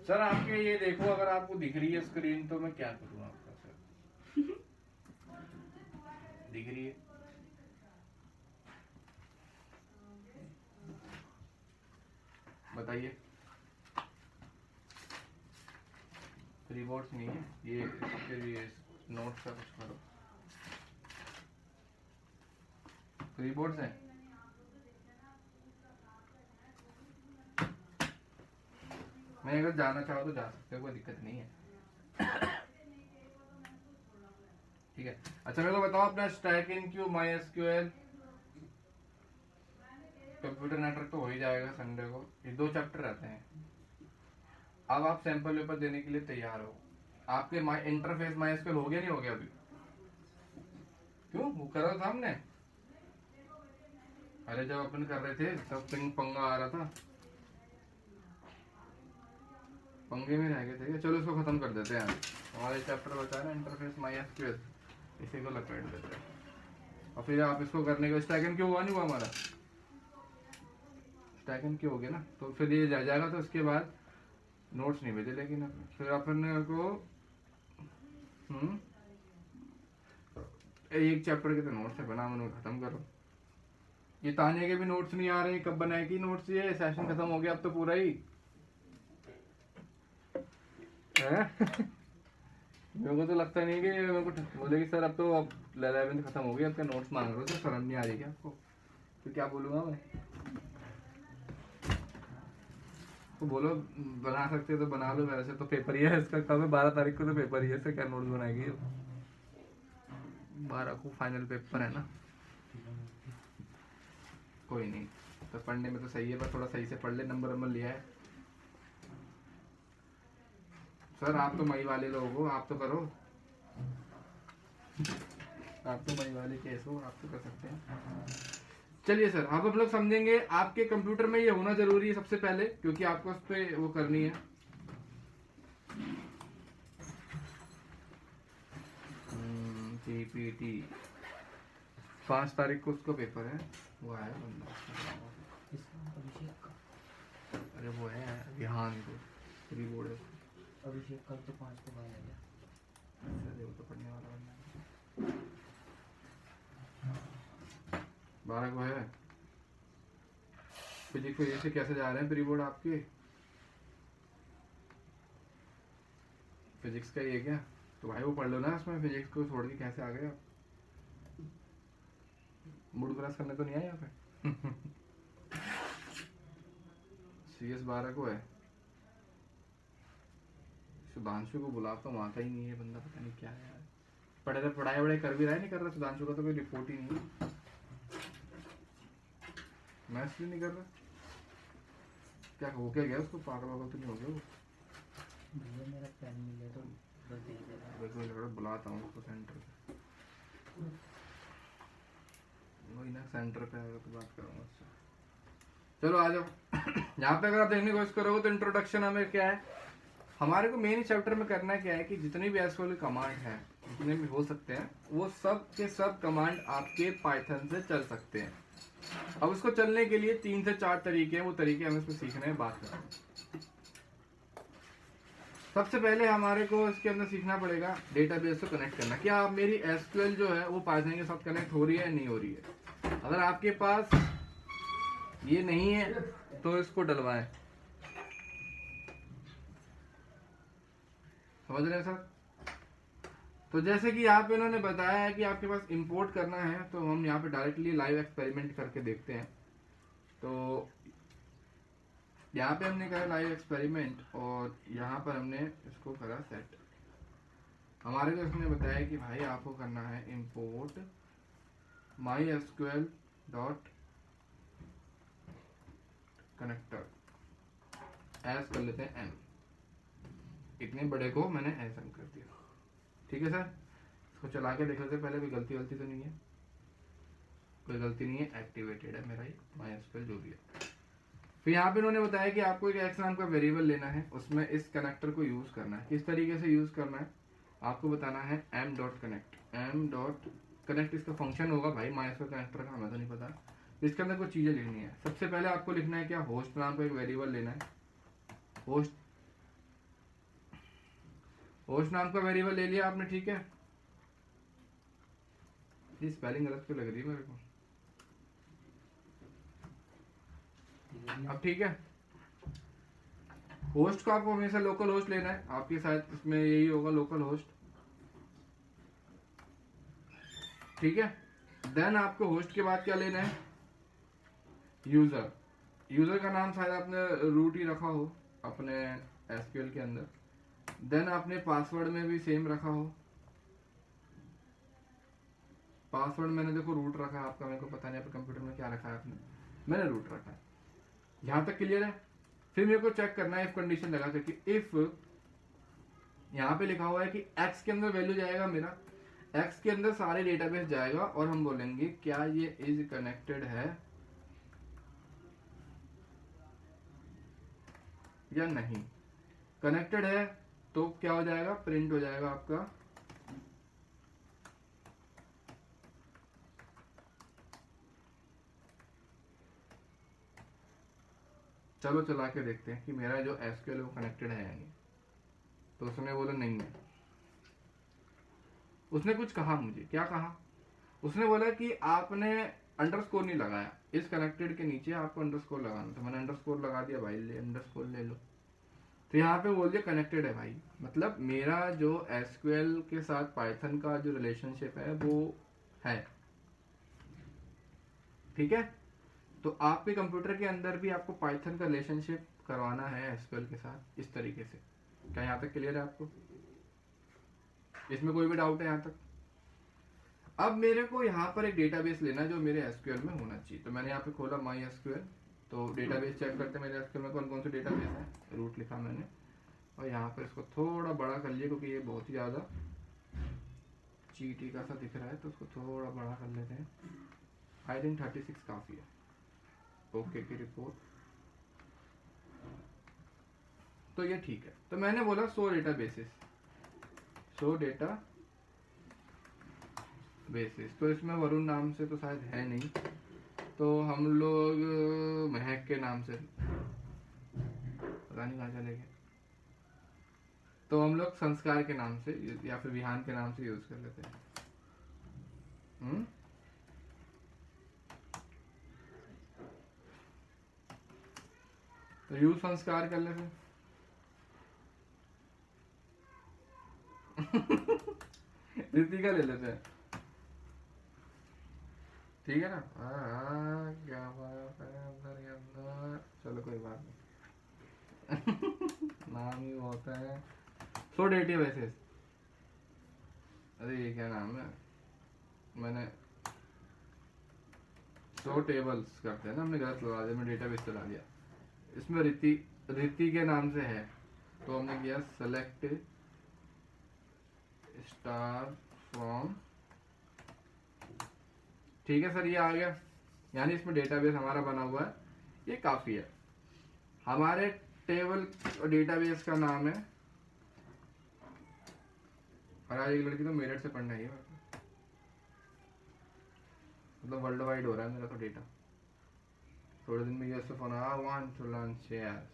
Sir आपके ये देखो, अगर आपको दिख रही है स्क्रीन तो मैं क्या करूँ आपका सर? दिख रही है? बताइए। रिवॉर्ड्स नहीं है ये, इसके लिए नोट्स का कुछ करो। रिवॉर्ड्स हैं। मैं अगर जाना चाहो तो जा सकते हो, कोई दिक्कत नहीं है। ठीक है। अच्छा मेरे को बताओ अपना stack in Q, my SQL, computer network तो हो ही जाएगा संडे को। ये 2 चैप्टर रहते हैं। अब आप सैंपल पेपर देने के लिए तैयार हो। आपके माई इंटरफेस माई एसक्यूएल हो गया नहीं हो गया अभी? क्यों, वो करा था हमने। अरे जब अपन कर रहे थे तब पिंग पंगा आ रहा था, पंगे में रह गए थे। चलो इसको खत्म कर देते हैं। हमारे चैप्टर बचा है ना इंटरफेस माई एसक्यूएल, इसी को लपेट देते हैं। और फिर आप इसको करने का स्टैक क्यों हुआ नहीं हुआ हमारा? स्टैक क्यों हो गया ना, तो फिर ये जा जाएगा। तो उसके बाद नोट्स नहीं भेजे, लेकिन फिर अपन को एक चैप्टर के तो नोट्स है बना, उन्होंने खत्म करो। ये ताने के भी नोट्स नहीं आ रहे, कब बनाएगी नोट्स? ये सेशन खत्म हो गया अब तो पूरा ही है। मेरे को तो लगता नहीं कि मेरे को बोलेगी सर अब तो अब 11th खत्म हो गई, अब क्या नोट्स मांग रहे हो? तो शर्म नहीं आ रही क्या आपको? तो क्या बोलूँगा मैं? तो बोलो बना सकते हो तो बना लो, वैसे तो पेपर ही है इसका। कब है? 12 तारीख को तो पेपर ही है, इसका क्या नोट्स बनाएगी? 12 को फाइनल पेपर है ना। कोई नहीं, तो पढ़ने में तो सही है, पर थोड़ा सही से पढ़ ले, नंबर लिया है। सर आप तो मई वाले लोग हो, आप तो करो। आप तो मई वाले केस हो, आप तो कर सकते हैं। चलिए सर, अब हम लोग समझेंगे आपके कंप्यूटर में ये होना जरूरी है सबसे पहले, क्योंकि आपको उस पर वो करनी है। पीपीटी 5 तारीख को उसको पेपर है, वो आया बंदा। अभिषेक का? अरे वो है विहान को, फ्री बोर्ड है। अभिषेक कल तो 5 को आया है। अरे वो तो पढ़ने वाला बंदा। 12 को है। फिजिक्स से कैसे जा रहे हैं प्री बोर्ड आपके? फिजिक्स का ही है क्या? तो भाई वो पढ़ लो ना, उसमें फिजिक्स को छोड़ के कैसे आ गए आप? मूड क्रॉस करने तो नहीं आए यहाँ पे? CS 12 को है। सुधांशु को बुलाता हूँ, आता ही नहीं है बंदा, पता नहीं क्या है यार। पढ़ाई वढ़ाई कर भी रहा है, नहीं कर रहा सुधांशु का तो कोई रिपोर्ट ही नहीं है। मैथ्स भी नहीं कर रहा, क्या हो क्या गया उसको? पागल वागल तो नहीं हो गया वो? भैया मेरा पेन मिले तो बस दे देना। देखो लग रहा, बुलाता हूँ उसको सेंटर पे। वही ना, सेंटर पे आएगा तो बात करूँगा उससे। चलो आ जाओ। यहाँ पे अगर आप देखने की कोशिश करोगे तो इंट्रोडक्शन हमें क्या है, हमारे को मेन चैप्टर में करना क्या है कि जितनी भी एसक्यूएल कमांड है, जितने भी हो सकते हैं, वो सब के सब कमांड आपके पाइथन से चल सकते हैं। अब उसको चलने के लिए 3 से 4 तरीके हैं, वो तरीके हमें इसमें सीखने हैं, बात करें। सबसे पहले हमारे को इसके अंदर सीखना पड़ेगा डेटाबेस को कनेक्ट करना। क्या आप मेरी एसक्यूएल जो है वो पाइथन के साथ कनेक्ट हो रही है नहीं हो रही है? अगर आपके पास ये नहीं है तो इसको डलवाएं। समझ रहे हैं सर? तो जैसे कि यहाँ पे इन्होंने बताया है कि आपके पास इंपोर्ट करना है, तो हम यहाँ पे डायरेक्टली लाइव एक्सपेरिमेंट करके देखते हैं। तो यहाँ पे हमने करा लाइव एक्सपेरिमेंट, और यहाँ पर हमने इसको करा सेट। हमारे को इसने बताया कि भाई आपको करना है import my SQL dot connector, S कर लेते हैं एम, इतने बड़े को मैंने एस एम कर दिया। ठीक है सर, इसको चला के देख लेते पहले, कोई गलती तो नहीं है? कोई गलती नहीं है, एक्टिवेटेड है मेरा ही माई एसक्यूएल जो भी है। फिर यहाँ पे उन्होंने बताया कि आपको एक एक्स नाम का वेरिएबल लेना है, उसमें इस कनेक्टर को यूज करना है। किस तरीके से यूज करना है आपको बताना है, M dot connect. M dot connect इसका फंक्शन होगा भाई, माई एसक्यूएल कनेक्टर का हमें तो नहीं पता। इसके अंदर कुछ चीजें लिखनी है। सबसे पहले आपको लिखना है क्या, होस्ट नाम का एक वेरिएबल लेना है। होस्ट होस्ट नाम का वेरिएबल ले लिया आपने, ठीक है। ये स्पेलिंग गलत क्यों लग रही है मेरे को? अब ठीक है, होस्ट को आपको हमेशा लोकल होस्ट लेना है, आपके साथ इसमें यही होगा लोकल होस्ट, ठीक है। देन आपको होस्ट के बाद क्या लेना है, यूजर। यूजर का नाम शायद आपने रूट ही रखा हो अपने एसक्यूएल के अंदर। देन आपने पासवर्ड में भी सेम रखा हो, पासवर्ड मैंने देखो रूट रखा है आपका, मेरे को पता नहीं आपके कंप्यूटर में क्या रखा है आपने, मैंने रूट रखा है। यहां तक क्लियर है। फिर मेरे को चेक करना है इफ कंडीशन लगा करके, इफ यहाँ पे लिखा हुआ है कि x के अंदर वैल्यू जाएगा मेरा, x के अंदर सारे डेटाबेस जाएगा और हम बोलेंगे क्या ये इज कनेक्टेड है या नहीं। कनेक्टेड है तो क्या हो जाएगा, प्रिंट हो जाएगा आपका चलो चला के देखते हैं कि मेरा जो एसक्यूएल वो कनेक्टेड है या नहीं। तो उसने बोला नहीं है। उसने कुछ कहा मुझे, क्या कहा, उसने बोला कि आपने अंडरस्कोर नहीं लगाया, इस कनेक्टेड के नीचे आपको अंडरस्कोर लगाना था। मैंने अंडरस्कोर लगा दिया, भाई ले अंडरस्कोर ले लो। तो यहाँ पे बोल दिया कनेक्टेड है भाई, मतलब मेरा जो एसक्यूएल के साथ पाइथन का जो रिलेशनशिप है वो है, ठीक है। तो आपके कंप्यूटर के अंदर भी आपको पाइथन का रिलेशनशिप करवाना है एसक्यूएल के साथ इस तरीके से। क्या यहाँ तक क्लियर है आपको? इसमें कोई भी डाउट है यहाँ तक? अब मेरे को यहाँ पर एक डेटाबेस लेना है जो मेरे एसक्यूएल में होना चाहिए। तो मैंने यहाँ पे खोला माई एसक्यूएल, तो डेटाबेस चेक करते हैं मेरे एसक्यूएल में कौन कौन से डेटाबेस है। रूट लिखा मैंने और यहाँ पर इसको थोड़ा बड़ा कर लिया क्योंकि ये बहुत ही ज़्यादा चीटी का सा दिख रहा है, तो उसको थोड़ा बड़ा कर लेते हैं। आई थिंक 36 काफ़ी है। ओके की रिपोर्ट, तो ये ठीक है। तो मैंने बोला 100 डेटा बेसिस, 100 डेटा बेसिस। तो इसमें वरुण नाम से तो शायद है नहीं, तो हम लोग महक के नाम से, पता नहीं कहाँ चले गए, तो हम लोग संस्कार के नाम से या फिर विहान के नाम से यूज कर लेते हैं। तो यूज संस्कार कर लेते हैं। ऋतिका ले लेते हैं, ठीक है ना। क्या बात है, अंदर ही अंदर, चलो कोई बात नहीं। नाम ही होता है 100 डेटा बेसिस। अरे ये क्या नाम है, मैंने 100 टेबल्स करते हैं ना, हमने गलत लगा दिया, मैं डेटाबेस चला दिया। इसमें रीति के नाम से है, तो हमने किया सेलेक्ट स्टार फ्रॉम, ठीक है सर, ये आ गया। यानी इसमें डेटाबेस हमारा बना हुआ है, ये काफी है। हमारे टेबल और डेटाबेस का नाम है, और आज एक लड़की तो मेरठ से पढ़ना ही है, मतलब वर्ल्ड वाइड हो रहा है मेरा तो डेटा। थोड़े दिन में Yusuf on I want to learn shares,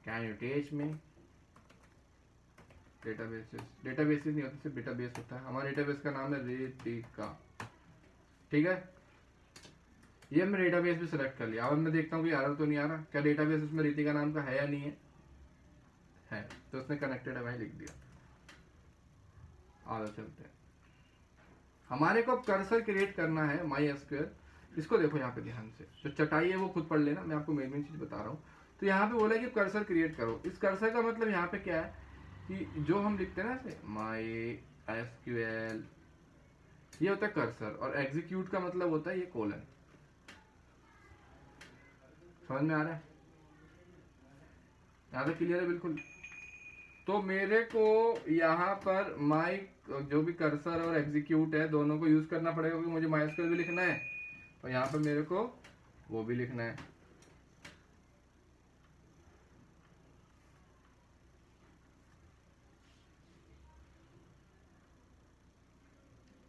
can you teach me. Databases नहीं होता, सिर्फ डेटाबेस होता है। हमारे डेटाबेस का नाम है रितिका, ठीक है। ये मैं डेटाबेस भी सिलेक्ट कर लिया। अब मैं देखता हूँ कि आ रहा तो नहीं आ रहा, क्या डेटाबेस इसमें रितिका नाम का है या नहीं है, तो उसने कनेक्टेड है भाई लिख दिया। आगे चलते हैं, हमारे को अब कर्सर क्रिएट करना है माई एसक्यूएल। इसको देखो यहाँ पे ध्यान से, जो चटाई है वो खुद पढ़ लेना, मैं आपको मेन चीज बता रहा हूँ। तो यहाँ पे बोला कि कर्सर क्रिएट करो। इस कर्सर का मतलब यहाँ पे क्या है कि जो हम लिखते हैं ना माई एसक्यूएल, ये होता है कर्सर, और एग्जीक्यूट का मतलब होता है ये कोलन। समझ में आ रहा है? यहाँ तक क्लियर है बिल्कुल। तो मेरे को यहाँ पर माई जो भी कर्सर और एग्जीक्यूट है दोनों को यूज करना पड़ेगा, क्योंकि मुझे माई एसक्यूएल भी लिखना है और यहाँ पर मेरे को वो भी लिखना है।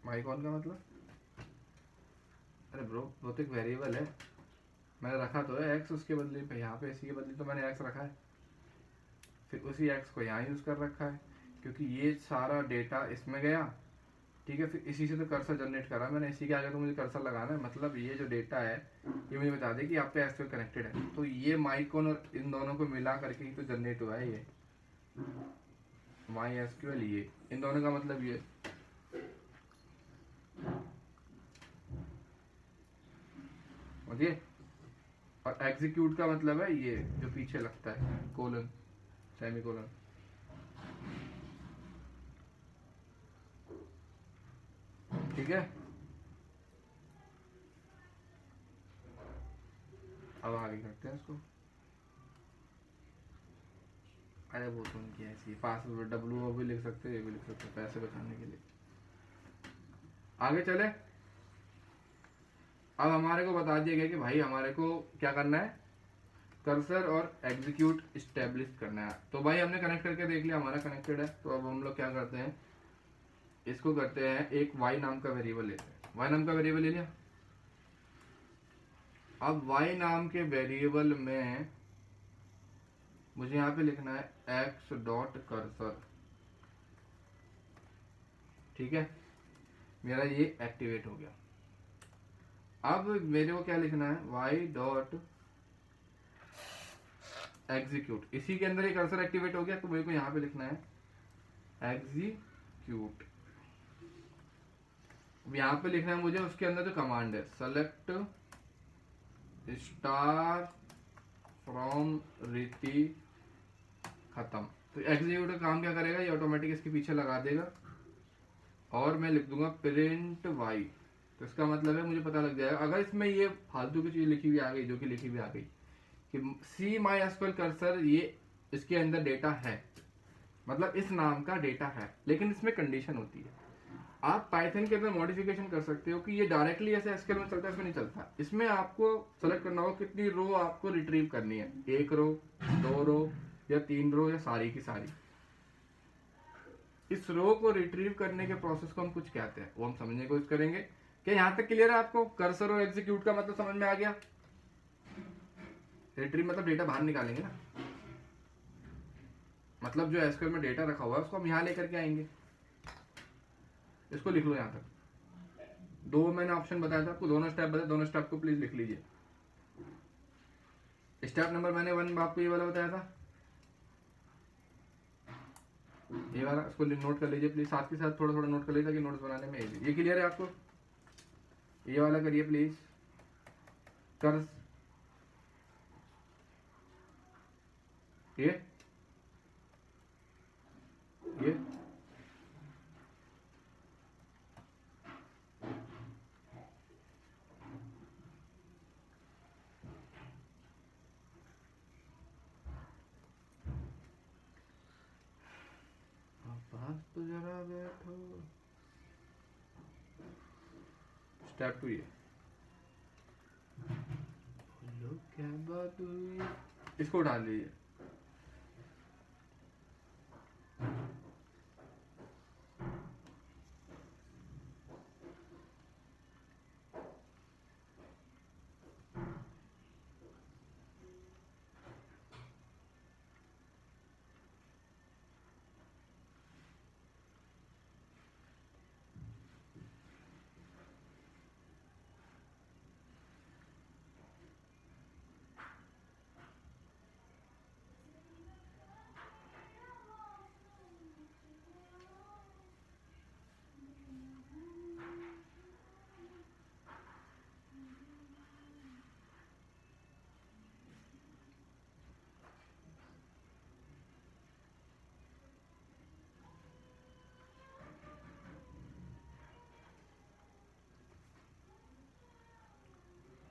माई कौन का मतलब, अरे ब्रो वो तो एक वेरिएबल है, मैंने रखा तो है एक्स उसके बदले पे, यहाँ पे इसी के बदले तो मैंने एक्स रखा है, फिर उसी एक्स को यहाँ यूज कर रखा है। क्योंकि ये सारा डेटा इसमें गया, ठीक है, फिर इसी से तो कर्सर जनरेट करा मैंने, इसी के आगे तो मुझे कर्सर लगाना है, मतलब ये जो डेटा है ये मुझे बता दे कि आप पे एसक्यूएल कनेक्टेड है, तो ये माइकॉन और इन दोनों को मिला करके ही तो जनरेट हुआ है ये माई एसक्यूएल, ये इन दोनों का मतलब ये, समझिए। और एग्जीक्यूट का मतलब है ये जो पीछे लगता है कोलन, सेमी कोलन। ठीक है, अब आगे करते हैं इसको। अरे वो तो उनकी ऐसी पासवर्ड डब्ल्यू भी लिख सकते हैं, ये भी लिख सकते हैं पैसे बचाने के लिए। आगे चले, अब हमारे को बता दिया गया कि भाई हमारे को क्या करना है, कर्सर और एग्जीक्यूट इस्टेब्लिश करना है। तो भाई हमने कनेक्ट करके देख लिया, हमारा कनेक्टेड है। तो अब हम लोग क्या करते हैं, इसको करते हैं एक y नाम का वेरिएबल लेते हैं। y नाम का वेरिएबल ले लिया। अब y नाम के वेरिएबल में मुझे यहाँ पे लिखना है x डॉट कर्सर, ठीक है, मेरा ये एक्टिवेट हो गया। अब मेरे को क्या लिखना है, y डॉट एग्जीक्यूट, इसी के अंदर ये कर्सर एक्टिवेट हो गया, तो मेरे को यहाँ पे लिखना है एग्जीक्यूट। यहाँ पे लिखना है मुझे उसके अंदर जो कमांड है, सेलेक्ट स्टार फ्रॉम रीति खत्म। तो एग्जीक्यूट का काम क्या करेगा, ये ऑटोमेटिक इसके पीछे लगा देगा और मैं लिख दूंगा प्रिंट y। तो इसका मतलब है मुझे पता लग जाएगा अगर इसमें ये फालतू की चीज लिखी हुई आ गई, जो कि लिखी हुई आ गई कि सी माई एसक्यूएल कर्सर, ये इसके अंदर डेटा है, मतलब इस नाम का डेटा है, लेकिन इसमें कंडीशन होती है। आप पाइथन के अंदर मॉडिफिकेशन कर सकते हो कि ये डायरेक्टली ऐसे एसक्यूएल में चलता है, इसमें नहीं चलता। इसमें आपको सेलेक्ट करना होगा कितनी रो आपको रिट्रीव करनी है, 1 रो, 2 रो या 3 रो या सारी की सारी। इस रो को रिट्रीव करने के प्रोसेस को हम कुछ कहते हैं, वो हम समझने की कोशिश करेंगे। क्या यहाँ तक क्लियर है आपको? कर्सर और एग्जीक्यूट का मतलब समझ में आ गया? रिट्रीव मतलब डेटा बाहर निकालेंगे ना, मतलब जो एसक्यूएल में डेटा रखा हुआ है उसको हम यहाँ लेकर के आएंगे। इसको लिख लो यहाँ तक। 2 मैंने ऑप्शन बताया था आपको, दोनों स्टेप बताया, दोनों स्टेप को प्लीज लिख लीजिए। स्टेप नंबर मैंने 1 आपको ये वाला बताया था, ये वाला, इसको नोट कर लीजिए प्लीज, साथ के साथ थोड़ा थोड़ा नोट कर लीजिए ताकि नोट्स बनाने में इजी। ये क्लियर है आपको? ये वाला करिए प्लीज। कर ये पास तो जरा बैठो। स्टेप 2 ये बोलो क्या बात हुई, इसको उठा लीजिए।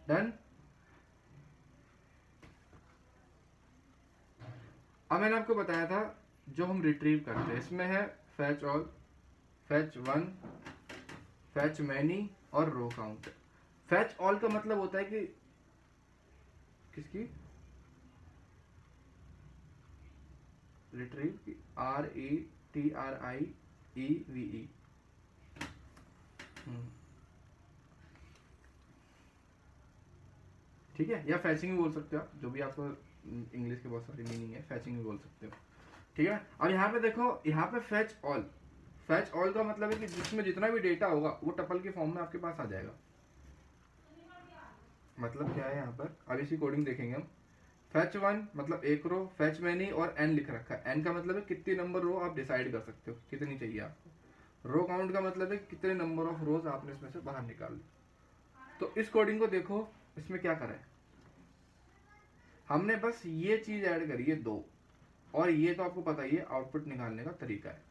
डन। अब मैंने आपको बताया था जो हम रिट्रीव करते हैं, इसमें है fetch all, fetch 1, fetch many और रो काउंट। फैच ऑल का मतलब होता है कि किसकी, रिट्रीव की, RETRIEVE, ठीक है, या फैचिंग भी बोल सकते हो आप, जो भी आपको इंग्लिश के बहुत सारी मीनिंग है, फैचिंग भी बोल सकते हो। ठीक है। अब यहाँ पे देखो, यहाँ पे फेच ऑल, फेच ऑल का मतलब है कि जिसमें जितना भी डेटा होगा वो टपल के फॉर्म में आपके पास आ जाएगा। मतलब क्या है यहाँ पर, अब इसी कोडिंग देखेंगे हम। फेच वन मतलब एक रो, फेच मैनी और एन लिख रखा है। एन का मतलब है कितनी नंबर रो आप डिसाइड कर सकते हो कितनी चाहिए आपको। रो काउंट का मतलब है कितने नंबर ऑफ रोज आपने इसमें से बाहर निकाल ली। तो इस कोडिंग को देखो, इसमें क्या करा है हमने, बस ये चीज ऐड करी है दो, और ये तो आपको पता ही है आउटपुट निकालने का तरीका है।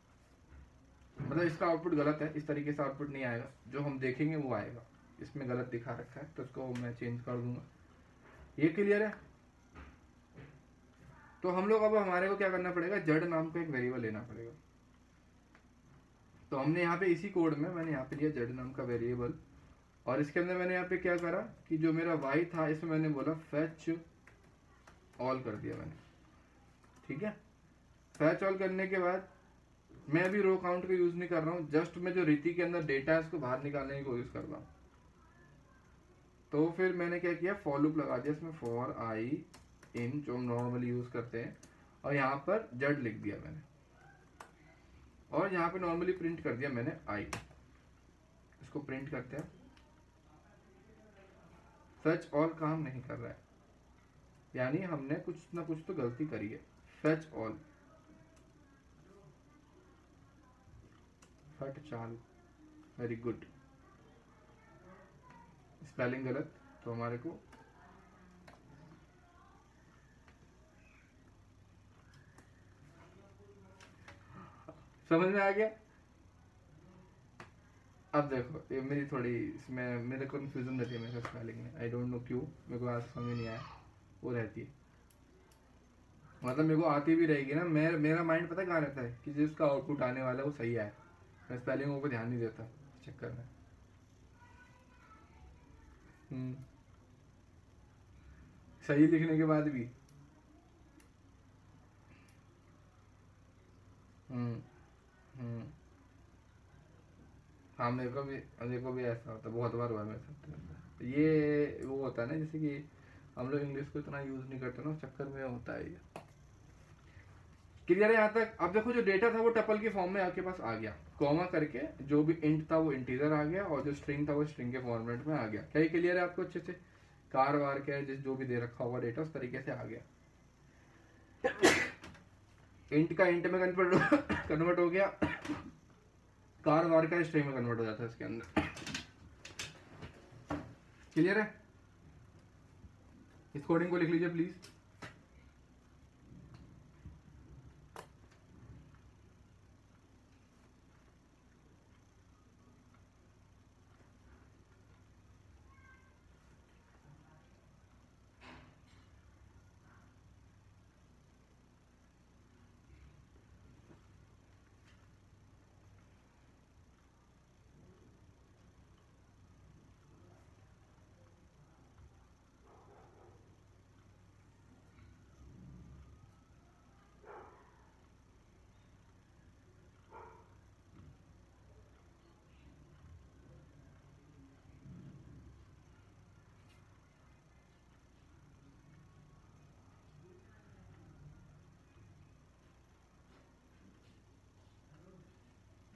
मतलब इसका आउटपुट गलत है, इस तरीके से आउटपुट नहीं आएगा, जो हम देखेंगे वो आएगा। इसमें गलत दिखा रखा है तो इसको मैं चेंज कर दूंगा। ये क्लियर है। तो हम लोग अब हमारे को क्या करना पड़ेगा, जड नाम का एक वेरिएबल लेना पड़ेगा। तो हमने यहाँ पे इसी कोड में मैंने यहाँ पे लिया जड नाम का वेरिएबल, और इसके अंदर मैंने यहाँ पे क्या करा कि जो मेरा y था इसमें मैंने बोला फेच ऑल कर दिया मैंने। ठीक है, फेच ऑल करने के बाद मैं अभी रो काउंट को यूज नहीं कर रहा हूँ, जस्ट मैं जो रीति के अंदर डेटा है उसको बाहर निकालने की कोशिश कर रहा हूँ। तो फिर मैंने क्या किया, फॉर लूप लगा दिया इसमें, फॉर आई इन जो हम नॉर्मली यूज करते हैं, और यहाँ पर जड लिख दिया मैंने, और यहाँ पे नॉर्मली प्रिंट कर दिया मैंने आई। इसको प्रिंट करते हैं। फेच ऑल काम नहीं कर रहा है, यानी हमने कुछ ना कुछ तो गलती करी है। फेच ऑल, फट चाल, वेरी गुड। स्पेलिंग गलत तो हमारे को समझ में आ गया। अब देखो ये मेरी थोड़ी इसमें मेरे कंफ्यूजन रहती है मेरे स्पेलिंग में, आई डोंट नो क्यों, मेरे को आज समझ नहीं आया, वो रहती है। मतलब मेरे को आती भी रहेगी ना, मेरा माइंड पता कहाँ रहता है कि जिसका आउटपुट आने वाला है वो सही आए, मैं स्पेलिंगों पर ध्यान नहीं देता इस चक्कर में। हम्म, सही लिखने के बाद भी। हम्म हम्म हाँ, मेरे को भी ऐसा होता है, बहुत बार हुआ है मेरे साथ। ये वो होता है ना, जैसे कि हम लोग इंग्लिश को इतना यूज नहीं करते ना, उस चक्कर में होता है ये। क्लियर है यहाँ तक। अब देखो जो डेटा था वो टपल के फॉर्म में आपके पास आ गया, कॉमा करके जो भी इंट था वो इंटीजर आ गया, और जो स्ट्रिंग था वो स्ट्रिंग के फॉर्मेट में आ गया। क्या ये क्लियर है आपको अच्छे से। कार वार क्या है, जिस जो भी दे रखा होगा डेटा उस तरीके से आ गया। इंट का इंट में कन्वर्ट हो गया, कार वार का स्ट्रिंग में कन्वर्ट हो जाता है इसके अंदर। क्लियर है। इस कोडिंग को लिख लीजिए प्लीज।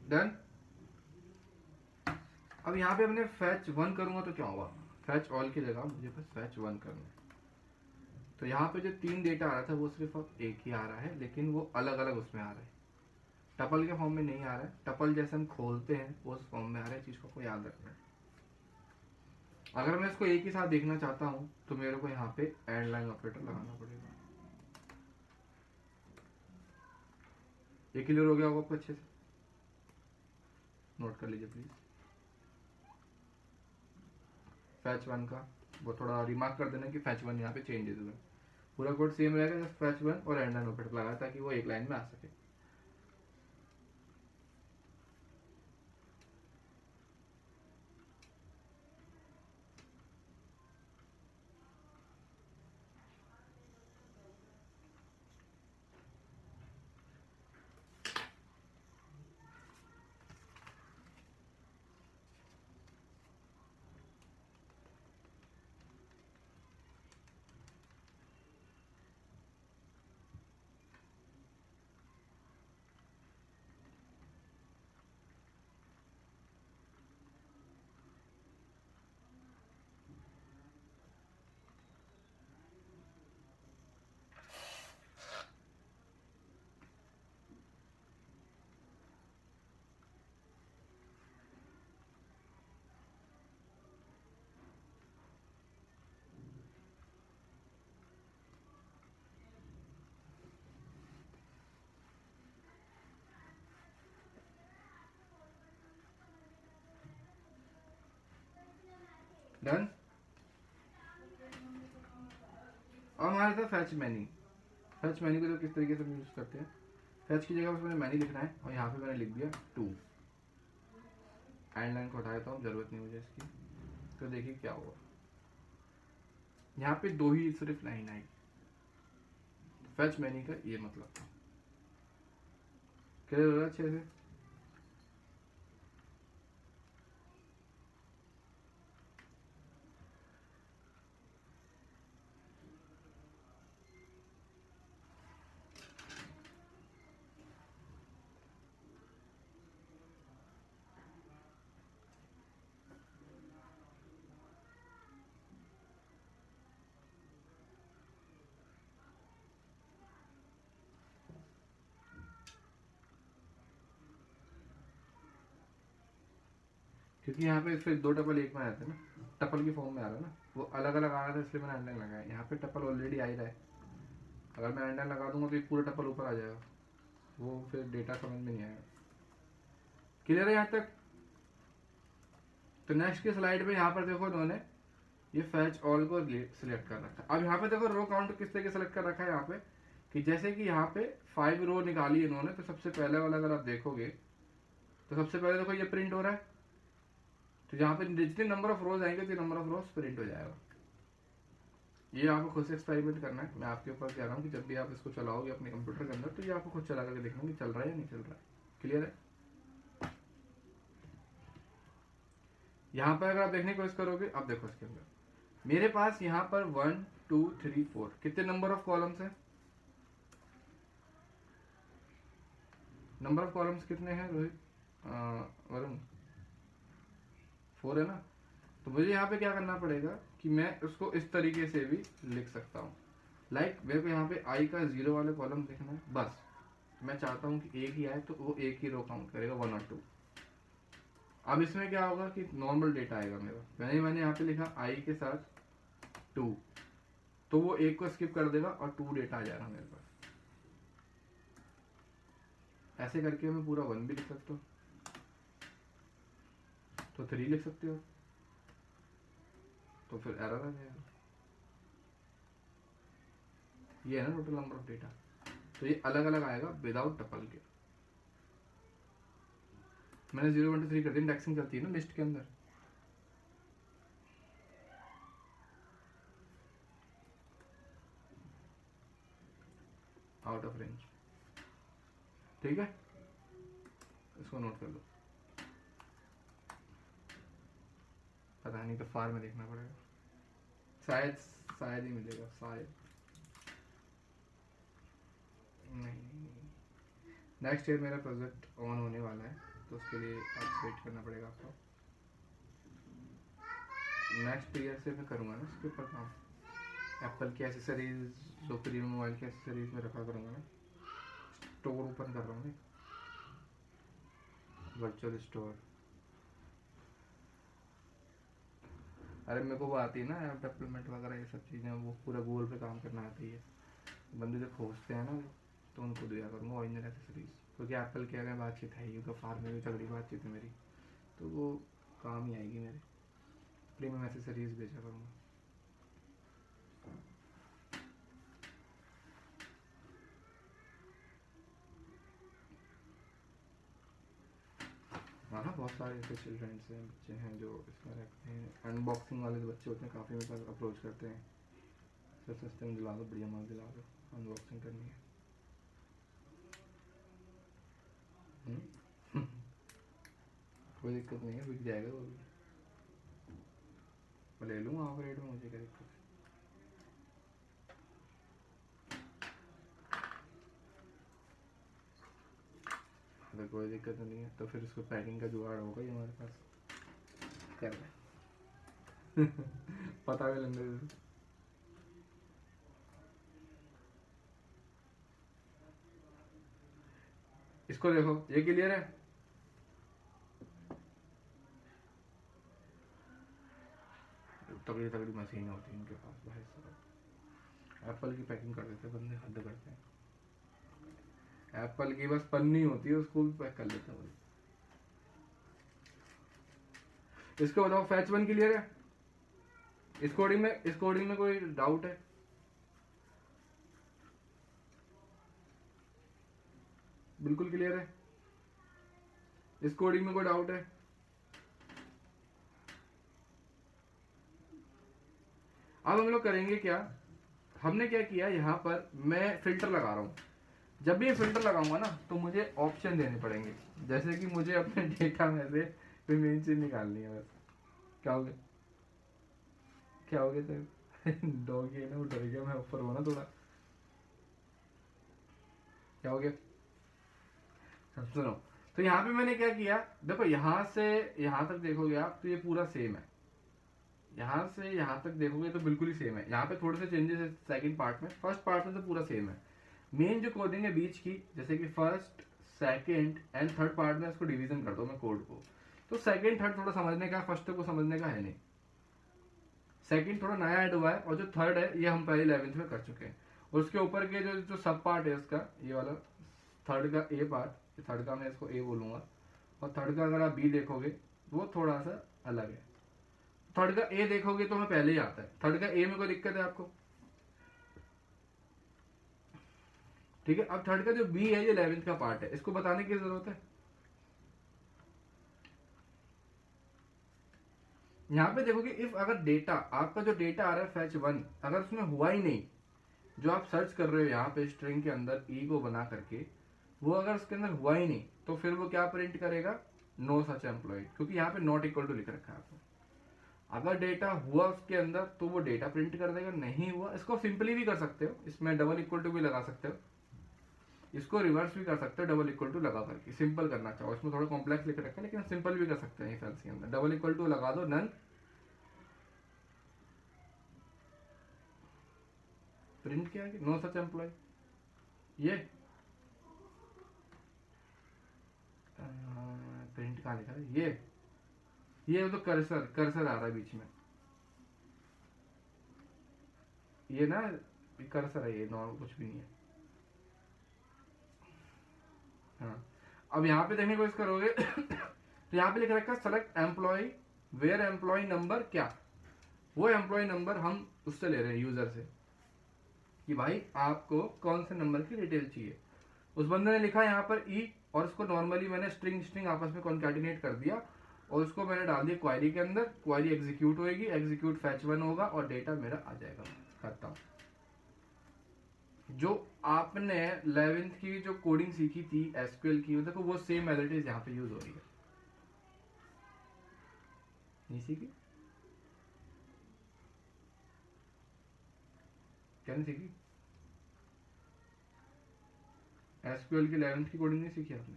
डन। अब यहाँ पे मैंने फैच वन करूंगा तो क्या होगा, फैच ऑल की जगह मुझे बस फैच वन करना है। तो यहाँ पे जो 3 डेटा आ रहा था वो सिर्फ अब एक ही आ रहा है, लेकिन वो अलग अलग उसमें आ रहा है, टपल के फॉर्म में नहीं आ रहा है। टपल जैसे हम खोलते हैं उस फॉर्म में आ रहा है, चीज को याद रखना है। अगर मैं इसको एक ही साथ देखना चाहता हूँ तो मेरे को यहाँ पे एंड लाइन ऑपरेटर लगाना पड़ेगा। ये क्लियर हो गया होगा आपको अच्छे से, नोट कर लीजिए प्लीज। फैच वन का वो थोड़ा रिमार्क कर देना कि फैच वन यहाँ पे चेंजेस हुए, पूरा कोड सेम रहेगा, जस्ट फैच वन और एंड लाइन ऑपरेटर लगाया ताकि वो एक लाइन में आ सके। डन। और हमारे साथ फैच मैनी, फैच मैनी को तो किस तरीके से हम यूज करते हैं, फैच की जगह पर मैंने मैनी लिखना है और यहाँ पे मैंने लिख दिया 2, एंड लाइन को हटा देता हूँ, जरूरत नहीं मुझे इसकी। तो देखिए क्या हुआ, यहाँ पे 2 ही सिर्फ लाइन आई। फैच मैनी का ये मतलब था। क्लियर हो रहा है अच्छे से? क्योंकि यहाँ पे फिर 2 टपल एक में आते हैं ना, टपल की फॉर्म में आ रहा है ना, वो अलग अलग आ रहा था इसलिए मैंने अंडर लगाया। यहाँ पे टपल ऑलरेडी आ ही रहा है, अगर मैं अंडर लगा दूंगा तो ये पूरा टपल ऊपर आ जाएगा, वो फिर डेटा समझ में नहीं आएगा। क्लियर है यहाँ तक? तो नेक्स्ट की स्लाइड में यहाँ पर देखो इन्होंने ये फैच ऑल को सिलेक्ट कर रखा है। अब यहाँ पे देखो रो काउंट किस तरीके सेलेक्ट कर रखा है यहाँ पे, कि जैसे कि यहाँ पे 5 रो निकाली इन्होंने, तो सबसे पहले वाला अगर आप देखोगे तो सबसे पहले देखो ये प्रिंट हो रहा है, तो यहाँ पे जितने नंबर ऑफ रोज आएंगे उतने नंबर ऑफ रोज प्रिंट हो जाएगा। ये आपको खुद से एक्सपेरिमेंट करना है, मैं आपके ऊपर कह रहा हूँ कि जब भी आप इसको चलाओगे अपने कंप्यूटर के अंदर तो ये आपको खुद चला करके देखना कि चल रहा है या नहीं चल रहा है। क्लियर है? यहाँ पर अगर आप देखने की कोशिश करोगे, अब देखो इसके अंदर मेरे पास यहाँ पर 1 2 3 4 कितने नंबर ऑफ कॉलम्स है? नंबर ऑफ कॉलम्स कितने हैं रोहित, वरुण? 4 है ना। तो मुझे यहाँ पे क्या करना पड़ेगा कि मैं उसको इस तरीके से भी लिख सकता हूँ, लाइक मेरे को यहाँ पे आई का 0 वाले कॉलम देखना है, बस मैं चाहता हूँ कि एक ही आए तो वो एक ही रो काउंट करेगा 1 और 2। अब इसमें क्या होगा कि नॉर्मल डेटा आएगा मेरा, मैंने यहाँ पे लिखा आई के साथ 2, तो वो एक को स्किप कर देगा और 2 डेटा आ जाएगा मेरे पास। ऐसे करके मैं पूरा 1 भी लिख सकता हूँ, तो 3 लिख सकते हो, तो फिर एरर आ जाएगा। ये है ना टोटल नंबर ऑफ डेटा, तो ये अलग अलग आएगा विदाउट टपल के। मैंने 0 1 2 3 कर दी, इंडेक्सिंग चलती है ना लिस्ट के अंदर। आउट ऑफ रेंज, ठीक है, इसको नोट कर लो। पता नहीं तो फार में देखना पड़ेगा, शायद ही मिलेगा, शायद नहीं। नेक्स्ट ईयर मेरा प्रोजेक्ट ऑन होने वाला है, तो उसके लिए आप वेट करना पड़ेगा आपको। नेक्स्ट ईयर से मैं करूँगा ना इसके ऊपर काम, एप्पल की एसेसरीज, जो प्रीमियम मोबाइल की एसेसरीज में रखा करूँगा ना, स्टोर ओपन कर रहा हूँ, वर्चुअल स्टोर। अरे मेरे को वो आती है ना ऐप डेवलपमेंट वगैरह, ये सब चीज़ें, वो पूरा गूगल पे काम करना आती है। बंदे जो खोजते हैं ना तो उनको दिया करूँगा ओरिजिनल एसेसरीज, क्योंकि एप्पल के अगर बातचीत है ही, फार्म में भी तगड़ी बातचीत है मेरी, तो वो काम ही आएगी मेरे। प्रीमियम एसेसरीज बेचा करूँगा। हाँ, बहुत सारे ऐसे चिल्ड्रंस हैं, बच्चे हैं जो इसमें रखते हैं, अनबॉक्सिंग वाले जो बच्चे होते हैं काफ़ी मेरे पास अप्रोच करते हैं, सर सस्ते में दिला दो, बढ़िया माल दिला दो, अनबॉक्सिंग करनी है। कोई दिक्कत नहीं है, बिक जाएगा वो भी, मैं ले लूँगा ऑफ रेट में, मुझे क्या दिक्कत है। अगर कोई दिक्कत नहीं है तो फिर उसको पैकिंग का जुगाड़ होगा ही हमारे पास, कर रहे पता भी लग रहा। इसको देखो, ये क्लियर है? तगड़ी तगड़ी मशीन होती है इनके पास भाई साहब, एप्पल की पैकिंग कर देते हैं बंदे, हद करते हैं। एप्पल की बस पन्नी होती है, उसको भी पैक कर लेते हैं भाई। इसको बताओ फैच 1 क्लियर है? इस कोडिंग में कोई डाउट है? बिल्कुल क्लियर है? इस कोडिंग में कोई डाउट है? अब हम लोग करेंगे क्या, हमने क्या किया, यहाँ पर मैं फिल्टर लगा रहा हूँ। जब भी फिल्टर लगाऊंगा ना तो मुझे ऑप्शन देने पड़ेंगे, जैसे कि मुझे अपने डेटा में से कोई मेन चीज निकालनी है। बस क्या हो गया, क्या हो गया सर? डॉगी है ना, वो डर गया, मैं ऊपर हुआ ना थोड़ा। क्या हो गया? सुनो, तो यहाँ पे मैंने क्या किया, देखो यहाँ से यहाँ तक देखोगे आप तो ये पूरा सेम है। यहाँ से यहाँ तक देखोगे तो बिल्कुल ही सेम है। यहाँ पे थोड़े से चेंजेस है सेकंड पार्ट में, फर्स्ट पार्ट में तो पूरा सेम है। मेन जो कोडिंग है बीच की, जैसे कि first second and third part में इसको डिवीजन कर दो मैं कोड को, तो सेकंड थर्ड थोड़ा समझने का, फर्स्ट को समझने का है नहीं। सेकंड थोड़ा नया ऐड हुआ है, और जो थर्ड है ये हम पहले 11th में कर चुके हैं। और उसके ऊपर के जो जो सब पार्ट है इसका, ये वाला थर्ड का ए पार्ट, थर्ड का मैं इसको ए बोलूंगा, और थर्ड का अगर आप बी देखोगे तो वो थोड़ा सा अलग है। थर्ड का ए देखोगे तो हमें पहले ही आता है। थर्ड का ए में कोई दिक्कत है आपको? ठीक है। अब थर्ड का जो बी है ये 11th का पार्ट है, इसको बताने की जरूरत है? यहाँ पे देखोगे इफ अगर डेटा, आपका जो डेटा आ रहा है फैच 1, अगर उसमें हुआ ही नहीं, जो आप सर्च कर रहे हो यहाँ पे स्ट्रिंग के अंदर ई को बना करके, वो अगर उसके अंदर हुआ ही नहीं, तो फिर वो क्या प्रिंट करेगा? नो सच एम्प्लॉय, क्योंकि यहाँ पे नॉट इक्वल टू लिख रखा है आपको। अगर डेटा हुआ उसके अंदर तो वो डेटा प्रिंट कर देगा, नहीं हुआ, इसको सिंपली भी कर सकते हो, इसमें डबल इक्वल टू भी लगा सकते हो, इसको रिवर्स भी कर सकते हो डबल इक्वल टू लगा करके, सिंपल करना चाहो। इसमें थोड़ा कॉम्प्लेक्स लिख रखा है लेकिन सिंपल भी कर सकते हैं। इफ एल्स के अंदर डबल इक्वल टू लगा दो, नन प्रिंट किया कि नो सच एम्प्लॉय। ये प्रिंट कहाँ लिखा है? ये तो कर्सर कर्सर आ रहा है बीच में, ये ना कर्सर है, ये नॉर्मल कुछ भी नहीं है। हाँ, अब यहाँ पे देखने को इसका करोगे तो यहाँ पे लिख रखा है select employ where employ number, क्या वो एम्प्लॉय नंबर हम उससे ले रहे हैं, यूजर से, कि भाई आपको कौन से नंबर की डिटेल चाहिए। उस बंदे ने लिखा यहाँ पर ई, और उसको नॉर्मली मैंने स्ट्रिंग स्ट्रिंग आपस में कॉन्कैटिनेट कर दिया, और उसको मैंने डाल दिया क्वेरी के अंदर। क्वेरी एग्जीक्यूट होगी, एग्जीक्यूट फैच 1 होगा और डेटा मेरा आ जाएगा। करता हूँ जो आपने 11th की जो कोडिंग सीखी थी एसक्यूएल की, देखो वो सेम मेथड इज यहाँ पे यूज हो रही है। नहीं सीखी? क्या नहीं सीखी? एसक्यूएल की 11th की कोडिंग नहीं सीखी आपने?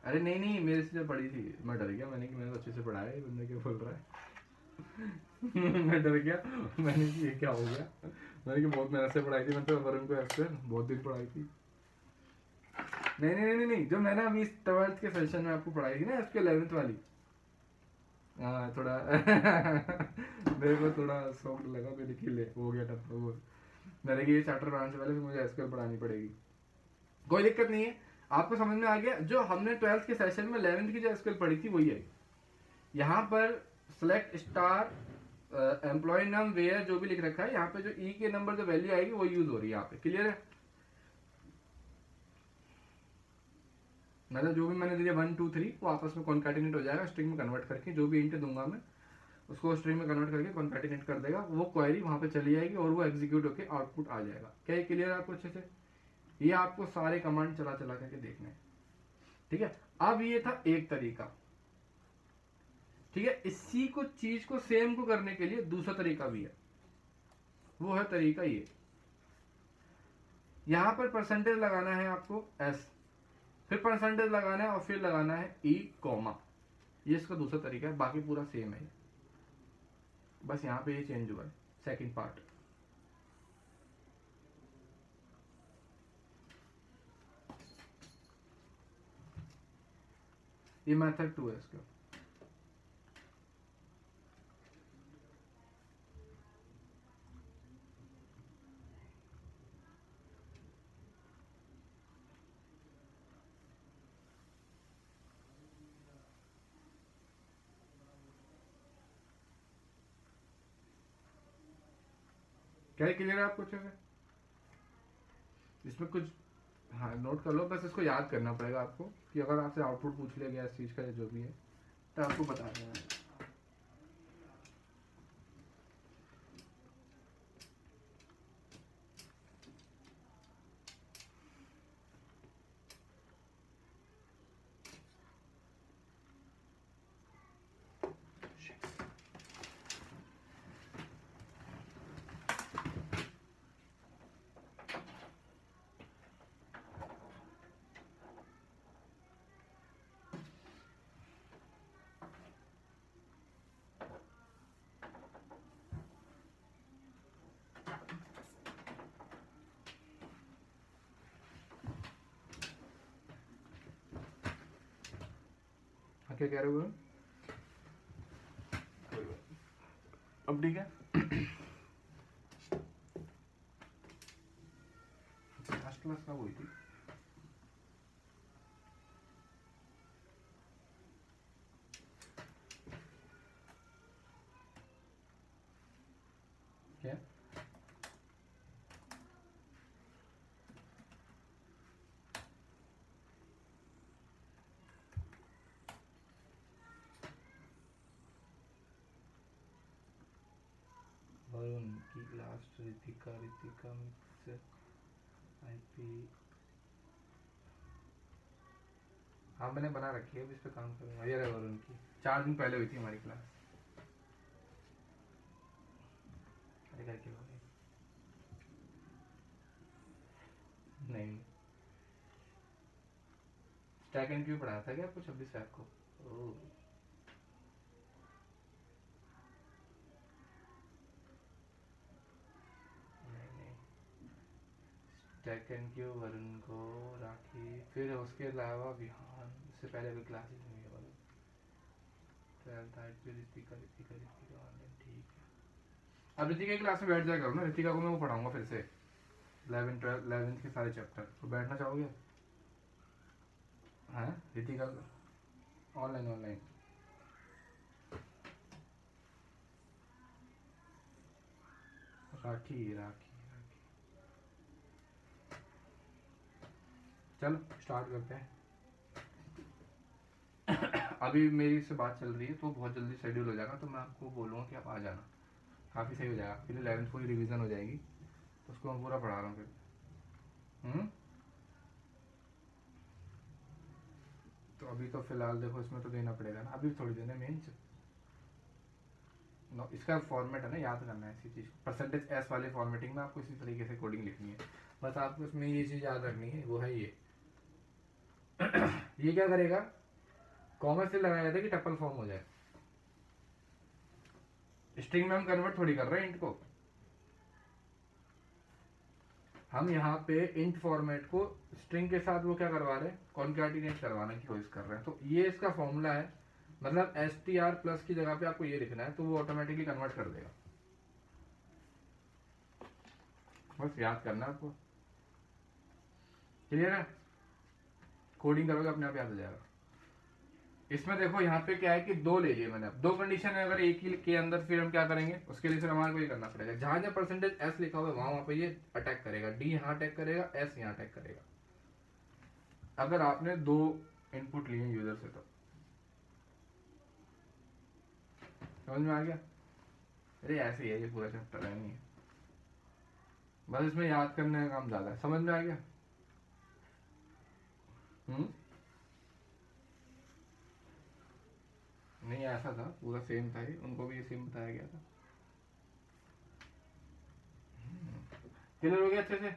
अरे नहीं नहीं, मेरे से जो पढ़ी थी, मैं डर गया, मैंने कि मैंने तो अच्छे से पढ़ाया है, बंदा क्या बोल रहा है। मैं डर गया, मैंने कि ये क्या हो गया। मैंने कि बहुत मेहनत से पढ़ाई थी, मैंने तो वरुण को एसक्यूएल बहुत दिन पढ़ाई थी। नहीं नहीं नहीं नहीं, जो मैंने अभी 12th के सेशन में आपको पढ़ाई थी ना एसक्यूएल 11th वाली, हाँ थोड़ा मेरे को थोड़ा शौक लगा, मैंने कि ले हो गया टप वो, मैंने कि ये चैप्टर बनाने से पहले फिर मुझे एसक्यूएल पढ़ानी पड़ेगी। कोई दिक्कत नहीं है, आपको समझ में आ गया। जो हमने 12th के सेशन में 11th की जो एसक्यूएल पढ़ी थी वही है। यहाँ पर सेलेक्ट स्टार एम्प्लॉय नाम वेयर जो भी लिख रखा है, यहाँ पे जो ई के नंबर जो वैल्यू आएगी वो यूज हो रही है यहाँ पे। क्लियर है? मतलब जो भी मैंने दिया 1 2 3 वो आपस में कॉन्कैटिनेट हो जाएगा स्ट्रिंग में कन्वर्ट करके, जो भी इंट दूंगा मैं उसको स्ट्रिंग में कन्वर्ट करके कॉन्कैटिनेट कर देगा, वो क्वेरी वहां पे चली जाएगी और वो एग्जीक्यूट होकर आउटपुट आ जाएगा। क्या ये क्लियर है आपको अच्छे से? ये आपको सारे कमांड चला चला करके देखने हैं। ठीक है, अब ये था एक तरीका। ठीक है, इसी को चीज को सेम को करने के लिए दूसरा तरीका भी है, वो है तरीका ये। यहां पर परसेंटेज लगाना है आपको एस, फिर परसेंटेज लगाना है और फिर लगाना है ई कॉमा, ये इसका दूसरा तरीका है, बाकी पूरा सेम है। बस यहाँ पे ये चेंज हुआ है सेकंड पार्ट। ये मेथड 2 है इसका। क्या क्लियर है आपको अच्छे से? इसमें कुछ हाँ नोट कर लो, बस इसको याद करना पड़ेगा आपको कि अगर आपसे आउटपुट पूछ लिया गया इस चीज़ का या जो भी है तो आपको बता देना है। हाँ क्या कह रहे हो? अब ठीक है। लास्ट क्लास कब हुई थी? क्या वरुण की लास्ट ऋतिका मिक्स आईपी हाँ मैंने बना रखी है, अब इस पे काम करूंगा। ये रहा वरुण की 4 दिन पहले हुई थी हमारी क्लास। अरे करके हो गई? नहीं स्टैक एंड क्यू पढ़ाया था क्या आपको 26 फैब को? ओह नहीं नहीं स्टैक एंड क्यू वरुण को राखी, फिर उसके अलावा विहान, इससे पहले कोई क्लासेस नहीं है Varun. 12th IP Ritika online ठीक है। अब ऋतिका की क्लास में बैठ जाया करो ना, ऋतिका को मैं वो पढ़ाऊंगा फिर से 11 12 11 के सारे चैप्टर। तो बैठना चाहोगे? हाँ ऋतिका ऑनलाइन ऑनलाइन राखी राखी राखी चलो स्टार्ट करते हैं। अभी मेरी इससे बात चल रही है तो बहुत जल्दी शेड्यूल हो जाएगा, तो मैं आपको बोलूँगा कि आप आ जाना, काफ़ी सही हो जाएगा। फिर 11th पूरी रिवीजन हो जाएगी, उसको मैं पूरा पढ़ा रहा हूँ फिर। तो अभी तो फिलहाल देखो इसमें तो देना पड़ेगा ना, अभी थोड़ी देना मेंस। इसका फॉर्मेट है ना, याद करना है इसी चीज़ को। परसेंटेज एस वाले फॉर्मेटिंग में आपको इसी तरीके से कोडिंग लिखनी है, बस आपको इसमें ये चीज़ याद रखनी है, वो है ये। ये क्या करेगा, कॉमा से लगाया था कि टप्पल फॉर्म हो जाए। स्ट्रिंग में हम कन्वर्ट थोड़ी कर रहे हैं इंट को, हम यहाँ पे इंट फॉर्मेट को स्ट्रिंग के साथ वो क्या करवा रहे हैं, कॉन्कैटिनेट करवाने की कोशिश कर रहे हैं। तो ये इसका फॉर्मूला है, मतलब str प्लस की जगह पे आपको ये लिखना है, तो वो ऑटोमेटिकली कन्वर्ट कर देगा। बस याद करना है आपको, क्लियर है? कोडिंग करोगे अपने आप याद हो जाएगा। इसमें देखो यहाँ पे क्या है कि 2 ले लिए मैंने, अब 2 कंडीशन है, अगर एक ही के अंदर फिर हम क्या करेंगे, उसके लिए फिर हमारे को ये करना पड़ेगा, जहां जहां परसेंटेज एस लिखा हुआ है वहां पे ये अटैक करेगा, डी यहाँ अटैक करेगा, एस यहाँ अटैक करेगा। अगर आपने 2 इनपुट लिए यूजर से तो समझ में आ गया? अरे ऐसे ही है ये पूरा चैप्टर है, नहीं है बस इसमें याद करने का काम ज्यादा है। समझ में आ गया? नहीं ऐसा था, पूरा सेम था ये, उनको भी ये सेम बताया गया था। क्लियर हो गया अच्छे से?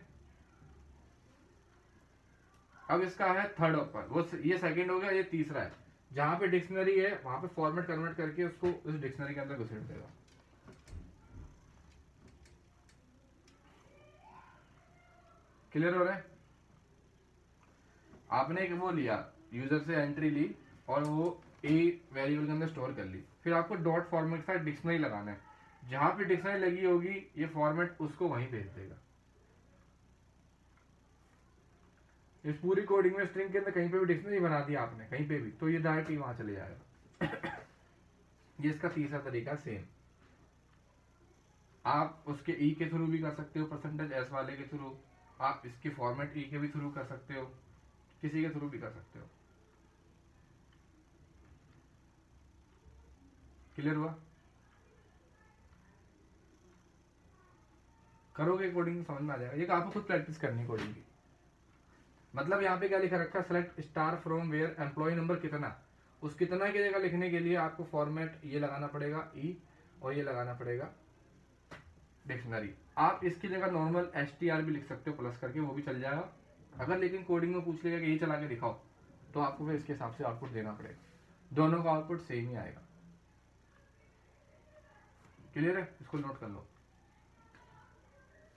अब इसका है थर्ड ऑपर, वो ये सेकंड हो गया, ये तीसरा है। जहां पे डिक्शनरी है वहां पे फॉर्मेट कन्वर्ट करके उसको उस डिक्शनरी के अंदर घुसेड़ देगा। क्लियर हो रहा है? आपने एक वो लिया, यूजर से एंट्री ली और वो ए वेरिएबल के अंदर स्टोर कर ली, फिर आपको डॉट फॉर्मेट के साथ डिक्शनरी लगाना है, जहां पे डिक्शनरी लगी होगी ये फॉर्मेट उसको वहीं भेज देगा। इस पूरी कोडिंग में स्ट्रिंग के अंदर कहीं पे भी डिक्शनरी बना दिया आपने कहीं पे भी, तो ये डायरेक्टली वहां चले जाएगा। ये इसका तीसरा तरीका सेम। आप उसके ई के थ्रू भी कर सकते हो, परसेंटेज एस वाले के थ्रू, आप इसके फॉर्मेट ई के भी थ्रू कर सकते हो, किसी के थ्रू भी कर सकते हो। क्लियर हुआ? करोगे कोडिंग समझ में आ जाएगा। ये आपको खुद प्रैक्टिस करनी है कोडिंग की। मतलब यहाँ पे क्या लिखा रखा है, select star from where employ number कितना, उस कितना की जगह लिखने के लिए आपको फॉर्मेट ये लगाना पड़ेगा ई, और ये लगाना पड़ेगा डिक्शनरी। आप इसकी जगह नॉर्मल str भी लिख सकते हो प्लस करके, वो भी चल जाएगा। अगर लेकिन कोडिंग में पूछ लेगा कि ये चला के दिखाओ, तो आपको फिर इसके हिसाब से आउटपुट देना पड़ेगा, दोनों का आउटपुट सेम ही आएगा। क्लियर है? इसको नोट कर लो,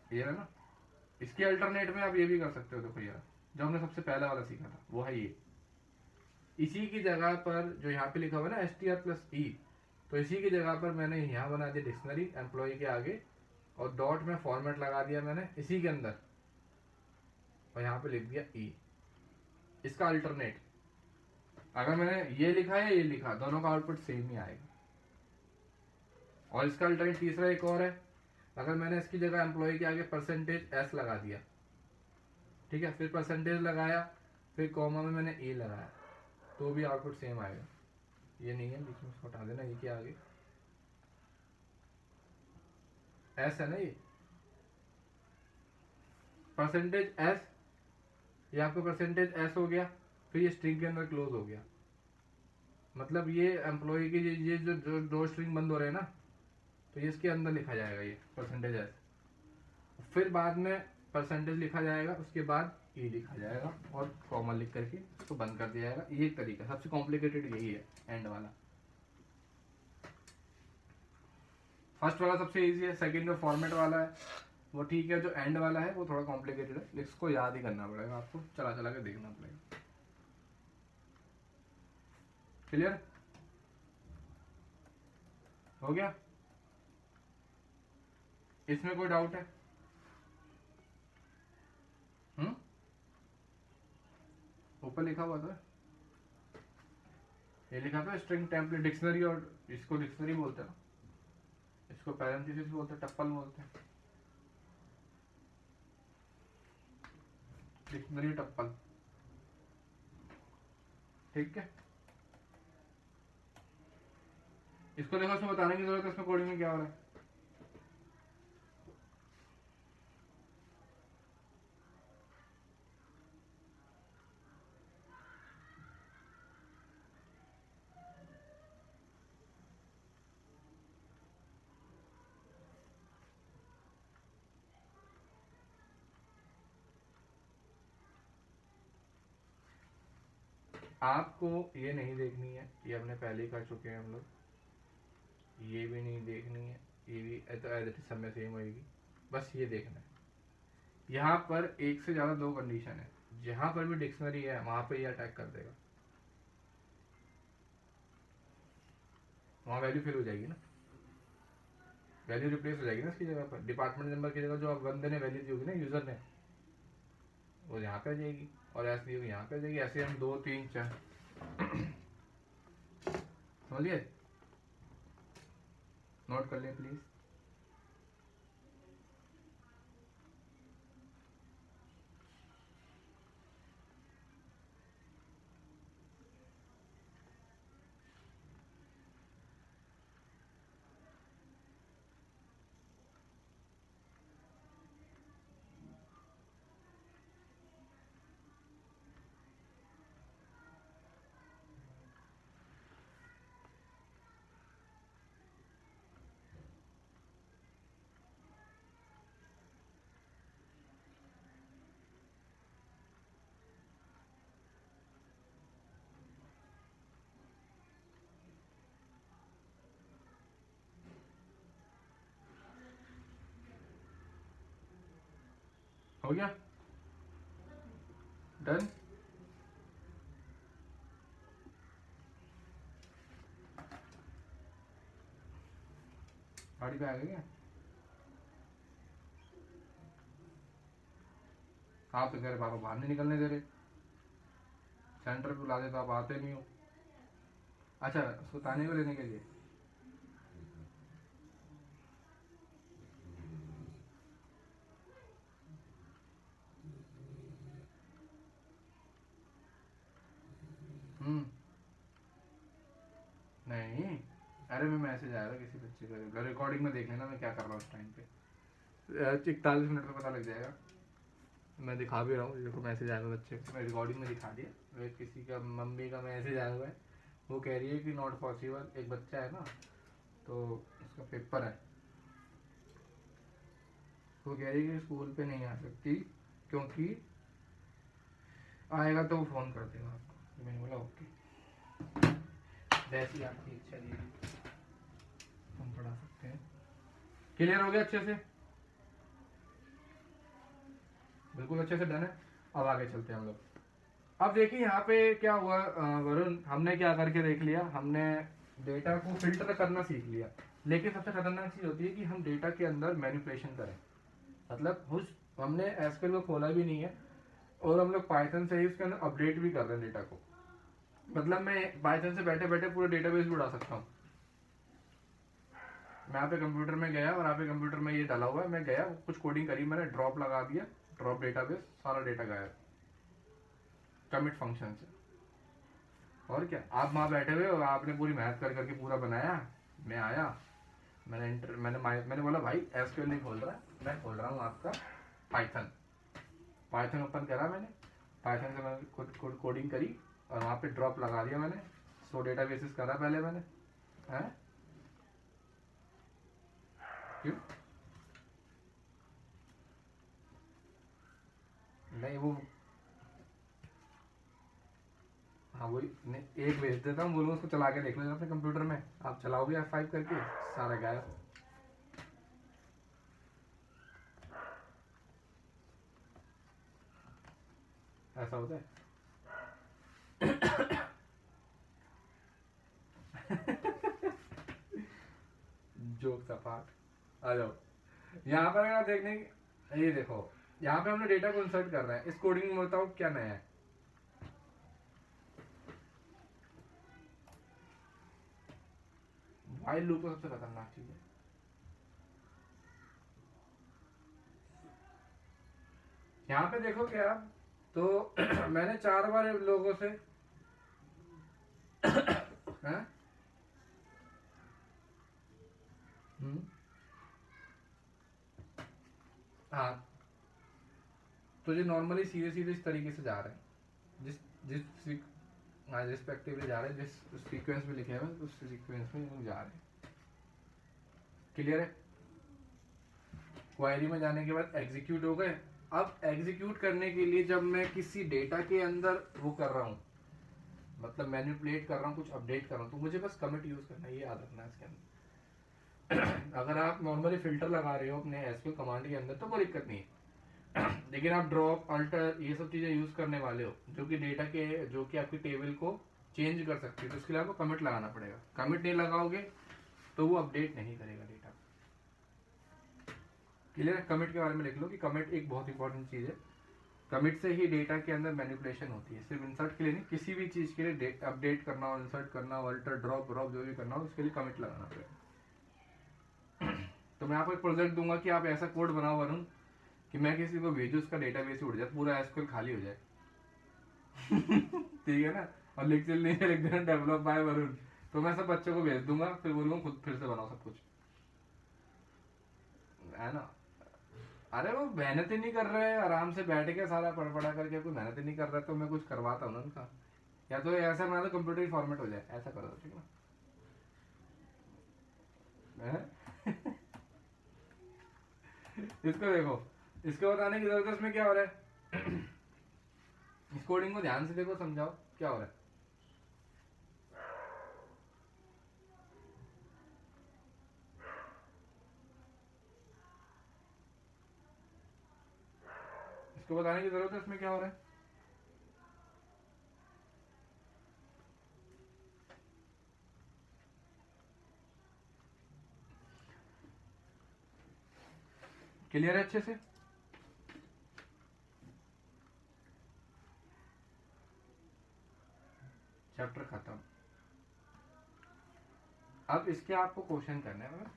क्लियर है ना? इसके अल्टरनेट में आप ये भी कर सकते हो। देखो यार, जो हमने सबसे पहला वाला सीखा था वो है ये, इसी की जगह पर जो यहाँ पे लिखा हुआ है ना str प्लस ई, तो इसी की जगह पर मैंने यहाँ बना दिया डिक्शनरी एम्प्लॉय के आगे, और डॉट में फॉर्मेट लगा दिया मैंने इसी के अंदर, और यहाँ पे लिख दिया ई। इसका अल्टरनेट, अगर मैंने ये लिखा या ये लिखा, दोनों का आउटपुट सेम ही आएगा। और इसका अल्टरनेट तीसरा एक और है, अगर मैंने इसकी जगह एम्प्लॉय के आगे परसेंटेज एस लगा दिया, ठीक है, फिर परसेंटेज लगाया, फिर कॉमा में मैंने ए लगाया, तो भी आउटपुट सेम आएगा। ये नहीं है, बीच में इसको हटा देना, ये क्या आगे एस है ना, ये परसेंटेज एस, ये आपका परसेंटेज एस हो गया, फिर ये स्ट्रिंग के अंदर क्लोज हो गया। मतलब ये एम्प्लॉय के ये जो दो स्ट्रिंग बंद हो रहे हैं ना, तो ये इसके अंदर लिखा जाएगा ये परसेंटेज एस, फिर बाद में परसेंटेज लिखा जाएगा, उसके बाद ई लिखा जाएगा, और कॉमा लिख करके इसको बंद कर दिया जाएगा। ये एक तरीका, सबसे कॉम्प्लिकेटेड यही है, एंड वाला। फर्स्ट वाला सबसे इजी है, सेकंड जो फॉर्मेट वाला है वो ठीक है, जो एंड वाला है वो थोड़ा कॉम्प्लिकेटेड है, इसको याद ही करना पड़ेगा, आपको चला चला के देखना पड़ेगा। क्लियर हो गया? इसमें कोई डाउट है? ऊपर लिखा हुआ था, ये लिखा था स्ट्रिंग टेम्पलेट डिक्शनरी, और इसको डिक्शनरी बोलते हैं ना, इसको पैरेंथेसिस बोलते हैं, टप्पल बोलते हैं, डिक्शनरी टप्पल। ठीक है, इसको देखो, इसमें बताने की जरूरत है इसमें कोडिंग में क्या हो रहा है। आपको ये नहीं देखनी है, ये हमने पहले ही कर चुके हैं हम लोग, ये भी नहीं देखनी है, ये भी तो एज इट इज सब में सेम होगी। बस ये देखना है, यहाँ पर एक से ज्यादा दो कंडीशन है, जहां पर भी डिक्शनरी है वहां पर ये अटैक कर देगा, वहां वैल्यू फिल हो जाएगी ना, वैल्यू रिप्लेस हो जाएगी ना इसकी जगह पर, डिपार्टमेंट नंबर की जगह जो अब बंदे ने वैल्यू दी होगी ना यूजर ने, वो यहाँ पे आ जाएगी, और ऐसे दी होगी यहाँ पे आ जाएगी। ऐसे हम 2 3 4 समझिए, नोट कर लें प्लीज। हो गया, डन। गाड़ी पे आ गए क्या? आप तो कह रहे पापा बाहर नहीं निकलने दे रहे, सेंटर पे बुला दे तो आप आते नहीं हो। अच्छा, उसको ताने को लेने के लिए ग्यारह में मैसेज आया था किसी बच्चे का, रिकॉर्डिंग में देख लेना मैं क्या कर रहा हूँ उस टाइम पे, 41 मिनट में पता लग जाएगा। मैं दिखा भी रहा हूँ, देखो मैसेज आया हुआ बच्चे को, मैं रिकॉर्डिंग में दिखा दिया। वे किसी का मम्मी का मैसेज आया हुआ है, वो कह रही है कि नॉट पॉसिबल, एक बच्चा है ना तो उसका पेपर है, वो कह रही है कि स्कूल पे नहीं आ सकती क्योंकि आएगा तो वो फ़ोन कर देगा आपको। तो मैंने बोला ओके, जैसी आपकी इच्छा दीजिए, हम पढ़ा सकते हैं। क्लियर हो गया अच्छे से, बिल्कुल अच्छे से डन है। अब आगे चलते हैं हम लोग। अब देखिए यहाँ पे क्या हुआ वरुण, हमने क्या करके देख लिया, हमने डेटा को फिल्टर करना सीख लिया। लेकिन सबसे खतरनाक चीज होती है कि हम डेटा के अंदर मैनिपुलेशन करें। मतलब उस हमने एसक्यूएल को खोला भी नहीं है और हम लोग पाइथन से ही उसके अंदर अपडेट भी कर रहे हैं डेटा को। मतलब मैं पाइथन से बैठे बैठे पूरा डेटाबेस भी उड़ा सकता हूँ। मैं यहाँ पे कंप्यूटर में गया और यहाँ पे कंप्यूटर में ये डाला हुआ है, मैं गया कुछ कोडिंग करी, मैंने ड्रॉप लगा दिया, ड्रॉप डेटाबेस, सारा डेटा गायब कमिट फंक्शन से। और क्या, आप वहाँ बैठे हुए और आपने पूरी मेहनत कर करके पूरा बनाया, मैं आया, मैंने बोला भाई एसक्यूएल नहीं खोल रहा, मैं खोल रहा हूँ आपका पाइथन। पाइथन ओपन करा मैंने, पाइथन से मैंने खुद कोडिंग करी और वहाँ पे ड्रॉप लगा दिया मैंने, 100 डेटाबेसेस करा पहले मैंने, हैं क्यों नहीं वो, हाँ वही नहीं, एक भेज देता हूँ, बोलूँ उसको चला के देख लो अपने कंप्यूटर में, आप चलाओगे F5 करके, सारा गायब। ऐसा होता है। जोक सपाट, आ जाओ यहाँ पर। अगर देखने ये देखो, यहाँ पे हमने डेटा को इंसर्ट कर रहे हैं, इस कोडिंग में बताओ क्या नया है। व्हाइल लूप तो सबसे खतरनाक चीज है। यहाँ पे देखो क्या, तो मैंने 4 बार लोगों से हैं? हाँ, तो ये नॉर्मली सीधे सीधे इस तरीके से जा रहे हैं, जिस जिस रिस्पेक्टिवली जा रहे हैं, जिस सीक्वेंस में लिखे हुए हैं उस सीक्वेंस में हम जा रहे हैं। क्लियर है। क्वेरी में जाने के बाद एग्जीक्यूट हो गए। अब एग्जीक्यूट करने के लिए जब मैं किसी डेटा के अंदर वो कर रहा हूँ, मतलब मैनिपुलेट कर रहा हूँ, कुछ अपडेट कर रहा हूँ, तो मुझे बस कमिट यूज करना है, ये याद रखना है इसके अंदर। अगर आप नॉर्मली फिल्टर लगा रहे हो अपने एसक्यूएल कमांड के अंदर तो कोई दिक्कत नहीं है। लेकिन आप ड्रॉप, अल्टर, ये सब चीजें यूज करने वाले हो जो कि डेटा के, जो कि आपकी टेबल को चेंज कर सकती है, तो उसके लिए आपको कमिट लगाना पड़ेगा। कमिट नहीं लगाओगे तो वो अपडेट नहीं करेगा डेटा। क्लियर है। कमिट के बारे में लिख लो कि कमिट एक बहुत इंपॉर्टेंट चीज है। कमिट से ही डेटा के अंदर मैनिपुलेशन होती है, सिर्फ इंसर्ट के लिए नहीं, किसी भी चीज के लिए अपडेट करना हो, इंसर्ट करना हो, अल्टर, ड्रॉप जो भी करना हो, उसके लिए कमिट लगाना पड़ेगा। तो मैं आपको एक प्रोजेक्ट दूंगा कि आप ऐसा कोड बनाओ वरुण कि मैं किसी को भेजू, उसका डेटाबेस ही उड़ जाए, पूरा एसक्यूएल खाली हो जाए। ठीक है ना। और लिख देना डेवलप बाय वरुण, तो मैं सब बच्चों को भेज दूंगा, फिर बोलूंगा खुद फिर से बनाओ सब कुछ, है ना। अरे वो मेहनत ही नहीं कर रहे, आराम से बैठ के सारा पढ़ पढ़ा करके, कोई मेहनत ही नहीं कर रहा, तो मैं कुछ करवाता हूँ ना उनका। या तो ऐसा बना दो कंप्यूटर फॉर्मेट हो जाए, ऐसा करो ठीक ना। इसको देखो, इसको बताने की जरूरत है इसमें क्या हो रहा है। इस कोडिंग को ध्यान से देखो, समझाओ क्या हो रहा है। इसको बताने की जरूरत है इसमें क्या हो रहा है। क्लियर है अच्छे से। चैप्टर खत्म। अब इसके आपको क्वेश्चन करने हैं।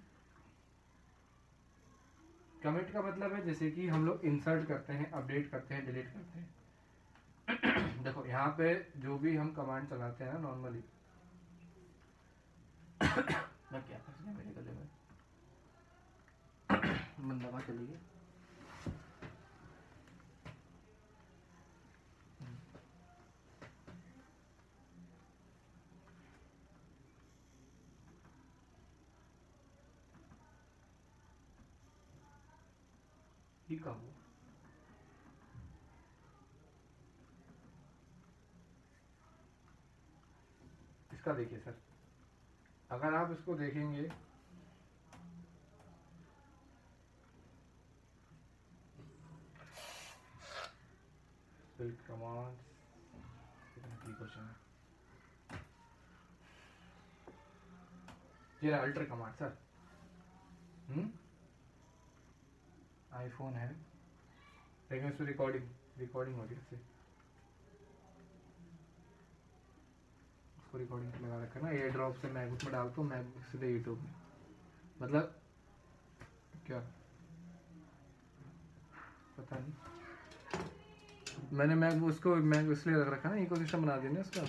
कमिट का मतलब है जैसे कि हम लोग इंसर्ट करते हैं, अपडेट करते हैं, डिलीट करते हैं। देखो यहाँ पे जो भी हम कमांड चलाते हैं नॉर्मली, मैं क्या फंस गया मेरे गले में। बंदा कहाँ चली गई? ये कहाँ हुआ? इसका देखिए सर, अगर आप इसको देखेंगे बिल्ड कमांड, क्वेश्चन है ये अल्टर कमांड सर। आईफोन है लेकिन उसमें रिकॉर्डिंग हो रही है इससे, उसको रिकॉर्डिंग पे लगा रखा है ना। एयर ड्रॉप से मैकबुक में डालता हूँ, मैकबुक सीधे यूट्यूब में, मतलब क्या पता नहीं। मैंने मैकबुक उसको मैक इसलिए रख रखा है ना, इकोसिस्टम बना दिया ना उसका।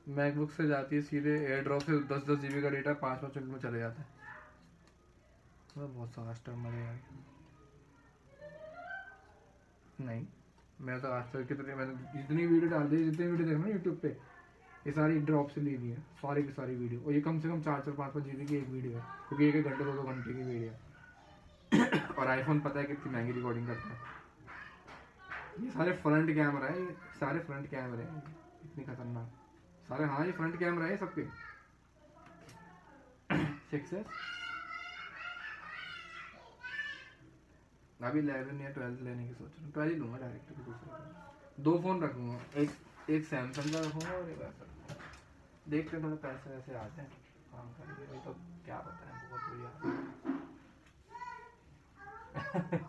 मैकबुक से जाती है सीधे एयर ड्रॉप से 10-10 GB का डेटा 5-5 मिनट में चले जाता है। बहुत फास्ट है हमारे यार। नहीं, मैं तो आज तक कितने मैंने जितनी वीडियो डाल दी, जितनी वीडियो देखना यूट्यूब पे, ये सारी ड्रॉप से ली हुई है, सारी की सारी वीडियो। और ये कम से कम 4-4 5-5 GB की एक वीडियो है, क्योंकि 1-1 घंटे 2-2 घंटे की वीडियो है। और आईफोन पता है कितनी महंगी रिकॉर्डिंग करता है। ये सारे फ्रंट कैमरा है, ये सारे फ्रंट कैमरे हैं, इतनी खतरनाक सारे। हाँ ये फ्रंट कैमरा है सबके। 6S अभी 11 या 12 लेने की सोच रहा हूँ। 12 ही लूँगा डायरेक्ट, दूसरा 2 फ़ोन रखूँगा, एक सैमसंग का रखूँगा और एक ऐसा रखूँगा। देखते हैं थोड़ा पैसे वैसे आते हैं, काम करेंगे, वही तो क्या पता है, बहुत बुरी आदत है।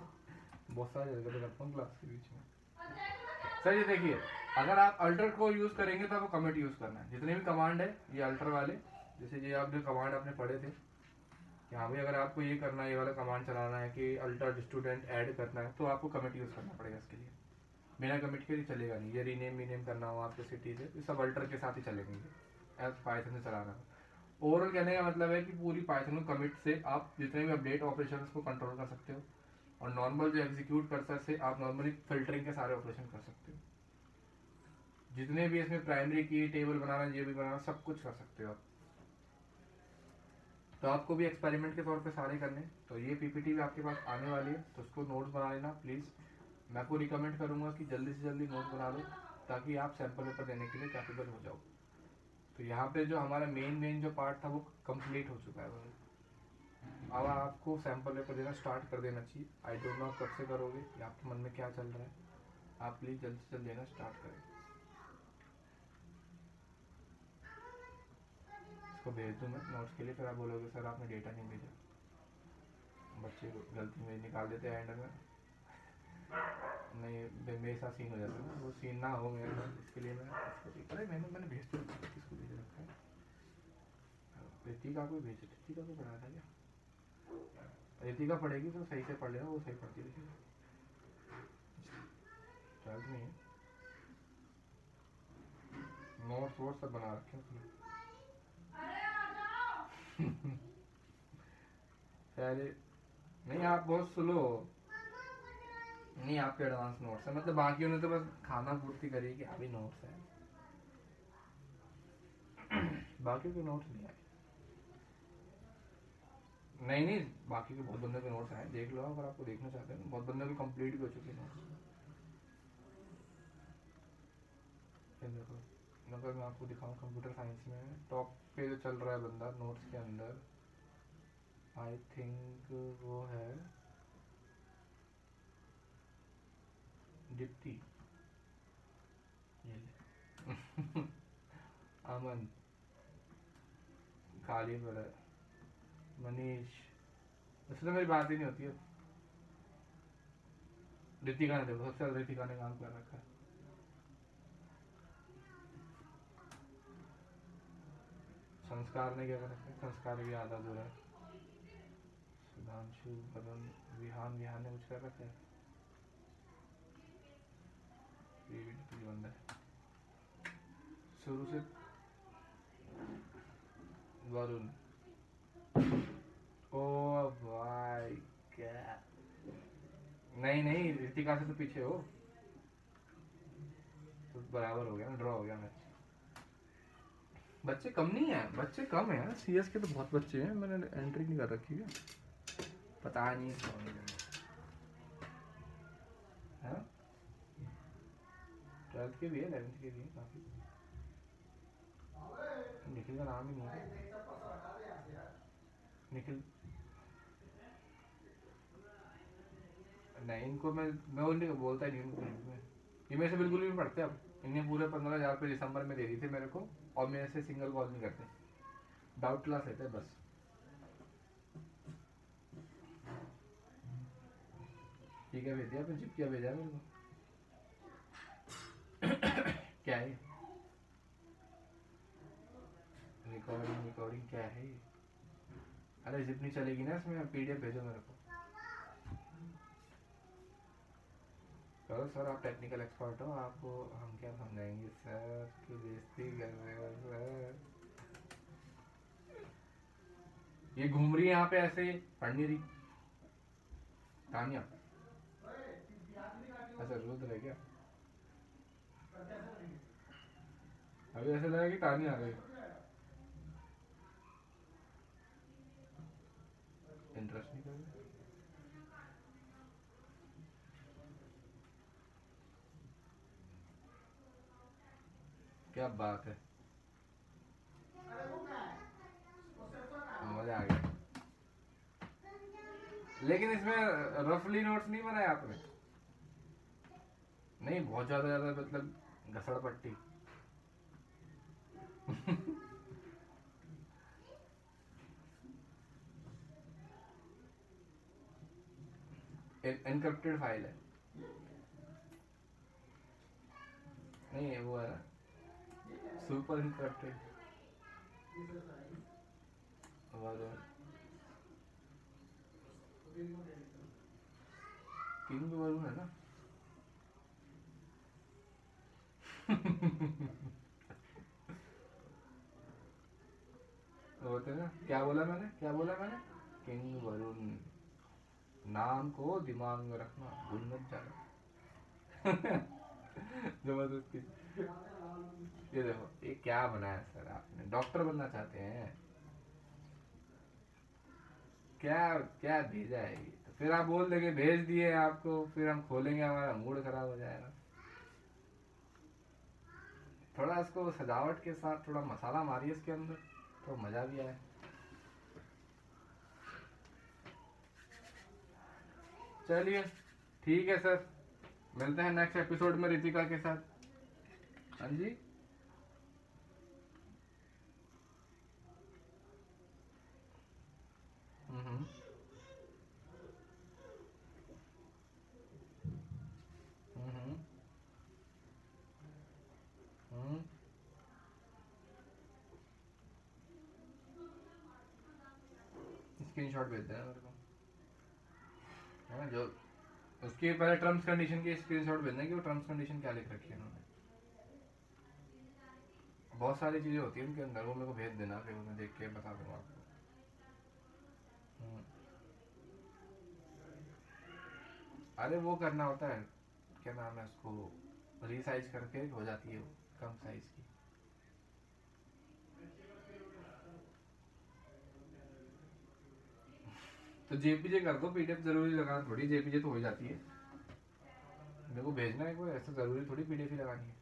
बहुत सारे जगह रखता हूँ क्लास के बीच में। सर ये देखिए, अगर आप अल्टर को यूज़ करेंगे तो आपको कमेंट यूज़ करना है। जितने भी कमांड है ये अल्टर वाले, जैसे ये आप जो कमांड आपने पढ़े थे, यहाँ भी अगर आपको ये करना है, ये वाला कमांड चलाना है कि अल्टर स्टूडेंट ऐड करना है, तो आपको कमेंट यूज़ करना पड़ेगा इसके लिए। बिना कमेंट के लिए चलेगा नहीं। ये रीनेम करना हो आपके सिटी से, ये सब अल्टर के साथ ही चलेंगे एज पाइथन से चलाना है। ओवरऑल कहने का मतलब है कि पूरी पाइथन को कमिट से आप जितने भी अपडेट ऑपरेशन को कंट्रोल कर सकते हो, और नॉर्मल जो एग्जीक्यूट कर्सर से आप नॉर्मली फिल्टरिंग के सारे ऑपरेशन कर सकते हो। जितने भी इसमें प्राइमरी की टेबल बनाना, ये भी बनाना, सब कुछ कर सकते हो आप। तो आपको भी एक्सपेरिमेंट के तौर पे सारे करने, तो ये पीपीटी भी आपके पास आने वाली है, तो उसको नोट्स बना लेना प्लीज़। मैं आपको रिकमेंड करूँगा कि जल्दी से जल्दी नोट्स बना लो, ताकि आप सैम्पल पेपर देने के लिए कैपेबल हो जाओ। तो यहाँ पे जो हमारा मेन जो पार्ट था वो कंप्लीट हो चुका है। अब आपको सैम्पल पेपर देना स्टार्ट कर देना चाहिए। आई डोंट नो आप कब से करोगे या आपके मन में क्या चल रहा है, आप प्लीज़ जल्दी से जल्दी देना स्टार्ट करें। इसको भेज दूँ मैं नोट्स के लिए, फिर आप बोलोगे सर आपने डेटा नहीं भेजा। बच्चे गलती में निकाल देते हैं एंड में, नहीं मेरे साथ सीन हो जाता है ना, वो सीन ना हो मेरे साथ, इसके लिए मैं इसको अरे मैंने भेज तो किसको भेज रखा है। रितिका को भेज, रितिका को पढ़ा था क्या? रितिका पढ़ेगी तो सही से पढ़ लेना, वो सही पढ़ती है, 12th में है। नोट्स वोट्स सब बना रखे हैं उसने। पहले नहीं, आप बहुत स्लो हो। नहीं आपके एडवांस नोट्स है, मतलब बाकी ने तो बस खाना पूर्ति करी कि अभी नोट्स है। बाकी के नोट्स नहीं आए। नहीं बाकी के बहुत बंदों के नोट्स आए, देख लो अगर आपको देखना चाहते हैं। बहुत बंदों के कंप्लीट भी हो चुके नोट्स। देखो अगर मैं आपको दिखाऊं, कंप्यूटर साइंस में टॉप पे जो चल रहा है बंदा नोट्स के अंदर, आई थिंक वो है दीप्ति, अमन, खाली बड़ा, मनीष, उससे तो मेरी बात ही नहीं होती है। रितिका ने देखो, सबसे ज्यादा रितिका ने काम कर रखा है। संस्कार ने क्या कर रखा है? संस्कार भी आधा अधूरा है। सुधांशु, वरुण, विहान ने कुछ कर रखा है। ये भी निकली बंदा है शुरू से। वरुण, ओ भाई क्या, नहीं नहीं ऋतिका से तो पीछे हो, तो बराबर हो गया ना, ड्रॉ हो गया मैच। बच्चे कम नहीं है, बच्चे कम है, सीएस के तो बहुत बच्चे हैं, मैंने एंट्री नहीं कर रखी है, पता नहीं कौन है। 12th के भी है, 11th के भी है काफी। निखिल का नाम ही नहीं है निखिल। नहीं इनको मैं उन्हें बोलता ही नहीं उनको कहीं पे। ये मेरे से बिल्कुल भी नहीं पढ़ते अब। इन्हें पूरे 15,000 रुपये दिसंबर में दे दी थी मेरे को, और मेरे से सिंगल कॉल नहीं करते, डाउट क्लास लेते हैं बस। ठीक है भेज दिया, फिर चिपकिया भेजा मेरे को। क्या है रिकॉर्डिंग, रिकॉर्डिंग क्या है? अरे जिप नहीं चलेगी ना इसमें, पीडीएफ भेजो मेरे को। करो सर, आप टेक्निकल एक्सपर्ट हो, आपको हम क्या समझाएंगे सर, की बेइज्जती कर रहे हो सर। ये घूम रही है यहाँ पे ऐसे, पढ़ नहीं रही। तानिया, अच्छा रुद्र है क्या? अभी ऐसा लगा कि तानिया आ गई। इंटरेस्ट नहीं कर रही। क्या बात है, मजा आ गया। लेकिन इसमें रफली नोट्स नहीं बनाए आपने? नहीं बहुत ज्यादा ज्यादा मतलब घसड़ पट्टी। एनक्रिप्टेड फाइल है। नहीं वो है ना सुपर एनक्रिप्टेड। किंग वरुण है ना। होते ना, क्या बोला मैंने, क्या बोला मैंने? किंग वरुण, नाम को दिमाग में रखना, भूल मत जाना। जबरदस्ती। ये देखो, ये क्या बनाया सर आपने, डॉक्टर बनना चाहते हैं क्या? क्या भेजा है ये, तो फिर आप बोल देंगे भेज दिए आपको, फिर हम खोलेंगे हमारा मूड खराब हो जाएगा। थोड़ा इसको सजावट के साथ थोड़ा मसाला मारिए इसके अंदर, तो मजा भी आए। चलिए ठीक है सर, मिलते हैं नेक्स्ट एपिसोड में रितिका के साथ। हाँ जी, हम्म हम्म हम्म। स्क्रीनशॉट भेज देना मेरे को, है ना, जो उसके पहले टर्म्स कंडीशन की स्क्रीनशॉट भेजना कि वो टर्म्स कंडीशन क्या लिख रखी है उन्होंने। बहुत सारी चीजें होती है उनके अंदर, वो मेरे को भेज देना, फिर मैं देख के बता दूंगा आपको। हम्म। अरे वो करना होता है, क्या नाम है उसको, रीसाइज करके हो जाती है वो कम साइज की। तो जेपीजे कर दो, पीडीएफ जरूरी लगाना थोड़ी, जेपीजे तो हो जाती है। मेरे को भेजना है कोई, ऐसा जरूरी थोड़ी पीडीएफ ही लगानी है।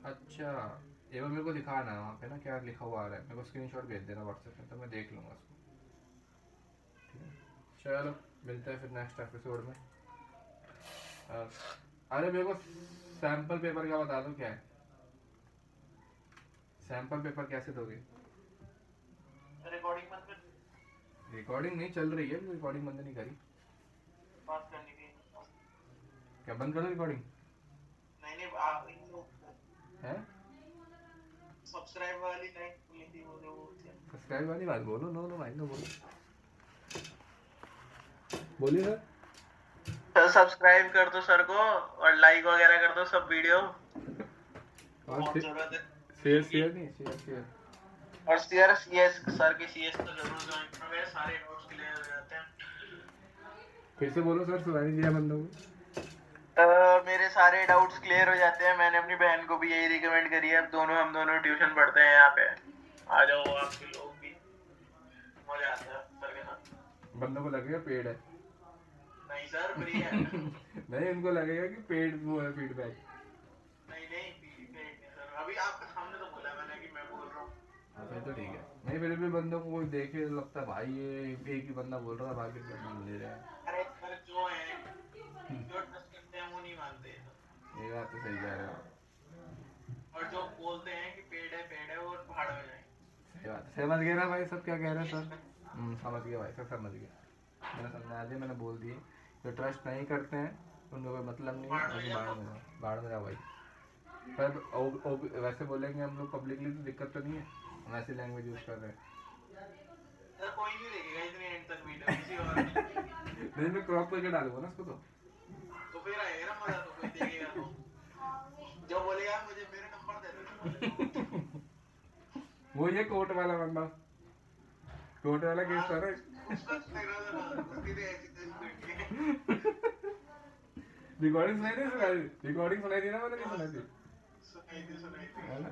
अच्छा, ये बार मेरे को दिखाना है वहाँ पे ना क्या लिखा हुआ आ रहा है, मेरे को स्क्रीनशॉट भेज देना व्हाट्सएप में, तो मैं देख लूँगा उसको। ठीक है, चलो मिलते हैं फिर नेक्स्ट एपिसोड में। अ, अरे मेरे को सैंपल पेपर का बता दो क्या है, सैंपल पेपर कैसे दोगे? रिकॉर्डिंग बंद कर, रिकॉर्डिंग नहीं चल रही है, रिकॉर्डिंग बंद नहीं करी। बात करने की। क्या बंद कर दो रिकॉर्डिंग? नहीं नहीं है सब्सक्राइब वाली लाइन खुली थी, वो जो सब्सक्राइब वाली बात बोलो, नो नो भाई नो बोलो, बोलिए सर। तो सब्सक्राइब कर दो सर को, और लाइक वगैरह कर दो सब वीडियो, और बहुत जरूरत है शेयर शेयर नहीं, शेयर शेयर और सर सीएस सर की सीएस तो जरूर ज्वाइन करो, मेरे सारे डाउट्स क्लियर हो जाते हैं। फिर से बोलो सर, सुनाई नहीं दिया बंदों को। मेरे सारे डाउट्स क्लियर हो जाते हैं। मैंने अपनी बहन को भी यही रिकमेंड करी है। अब हम दोनों ट्यूशन पढ़ते हैं यहाँ पे। आ जाओ आपके लोग भी, मजा आता है सर के साथ। बंदों को लगेगा पेड़ है। नहीं सर, फ्री है। नहीं, उनको लगेगा कि पेड़ वो है फीडबैक। नहीं नहीं, पेड नहीं सर। अभी आपके सामने तो बोला मैंने कि मैं बोल रहा हूँ। फिर तो ठीक है। नहीं, फिर भी बंदों को कोई देखे तो लगता है भाई ये एक ही बंदा बोल रहा था, बाकी सब मान ले रहे हैं। अरे सर जो है, जो ट्रस्ट करते हैं वो नहीं मानते हैं। ये बात तो सही कह रहे हो। और जो बोलते हैं कि पेड़ है वो पहाड़ में जाए। सही बात। समझ गए ना भाई सब क्या कह रहे हैं सर? समझ गया भाई सब, समझ गया। मैंने समझा दिया, मैंने बोल दिए। जो ट्रस्ट नहीं करते हैं उनको कोई मतलब नहीं है, उनकी बाढ़ में जाओ भाई। पर वैसे बोलेंगे हम लोग पब्लिकली तो दिक्कत तो नहीं है, हम ऐसी लैंग्वेज यूज कर रहे हैं। सर कोई नहीं देखेगा इतने एंड तक वीडियो, किसी और नहीं, मैं क्रॉप करके डालूंगा ना उसको तो फिर आएगा ना मजा। तो कोई देखेगा तो जो बोलेगा मुझे मेरे नंबर दे दो। वो ये कोर्ट वाला बंदा, कोर्ट वाला केस था ना। उसका सुनेगा तो उसकी तो ऐसी सुनती है। रिकॉर्डिंग सुनाई थी ना, मैंने नहीं सुनाई थी। सुनाई थी है ना?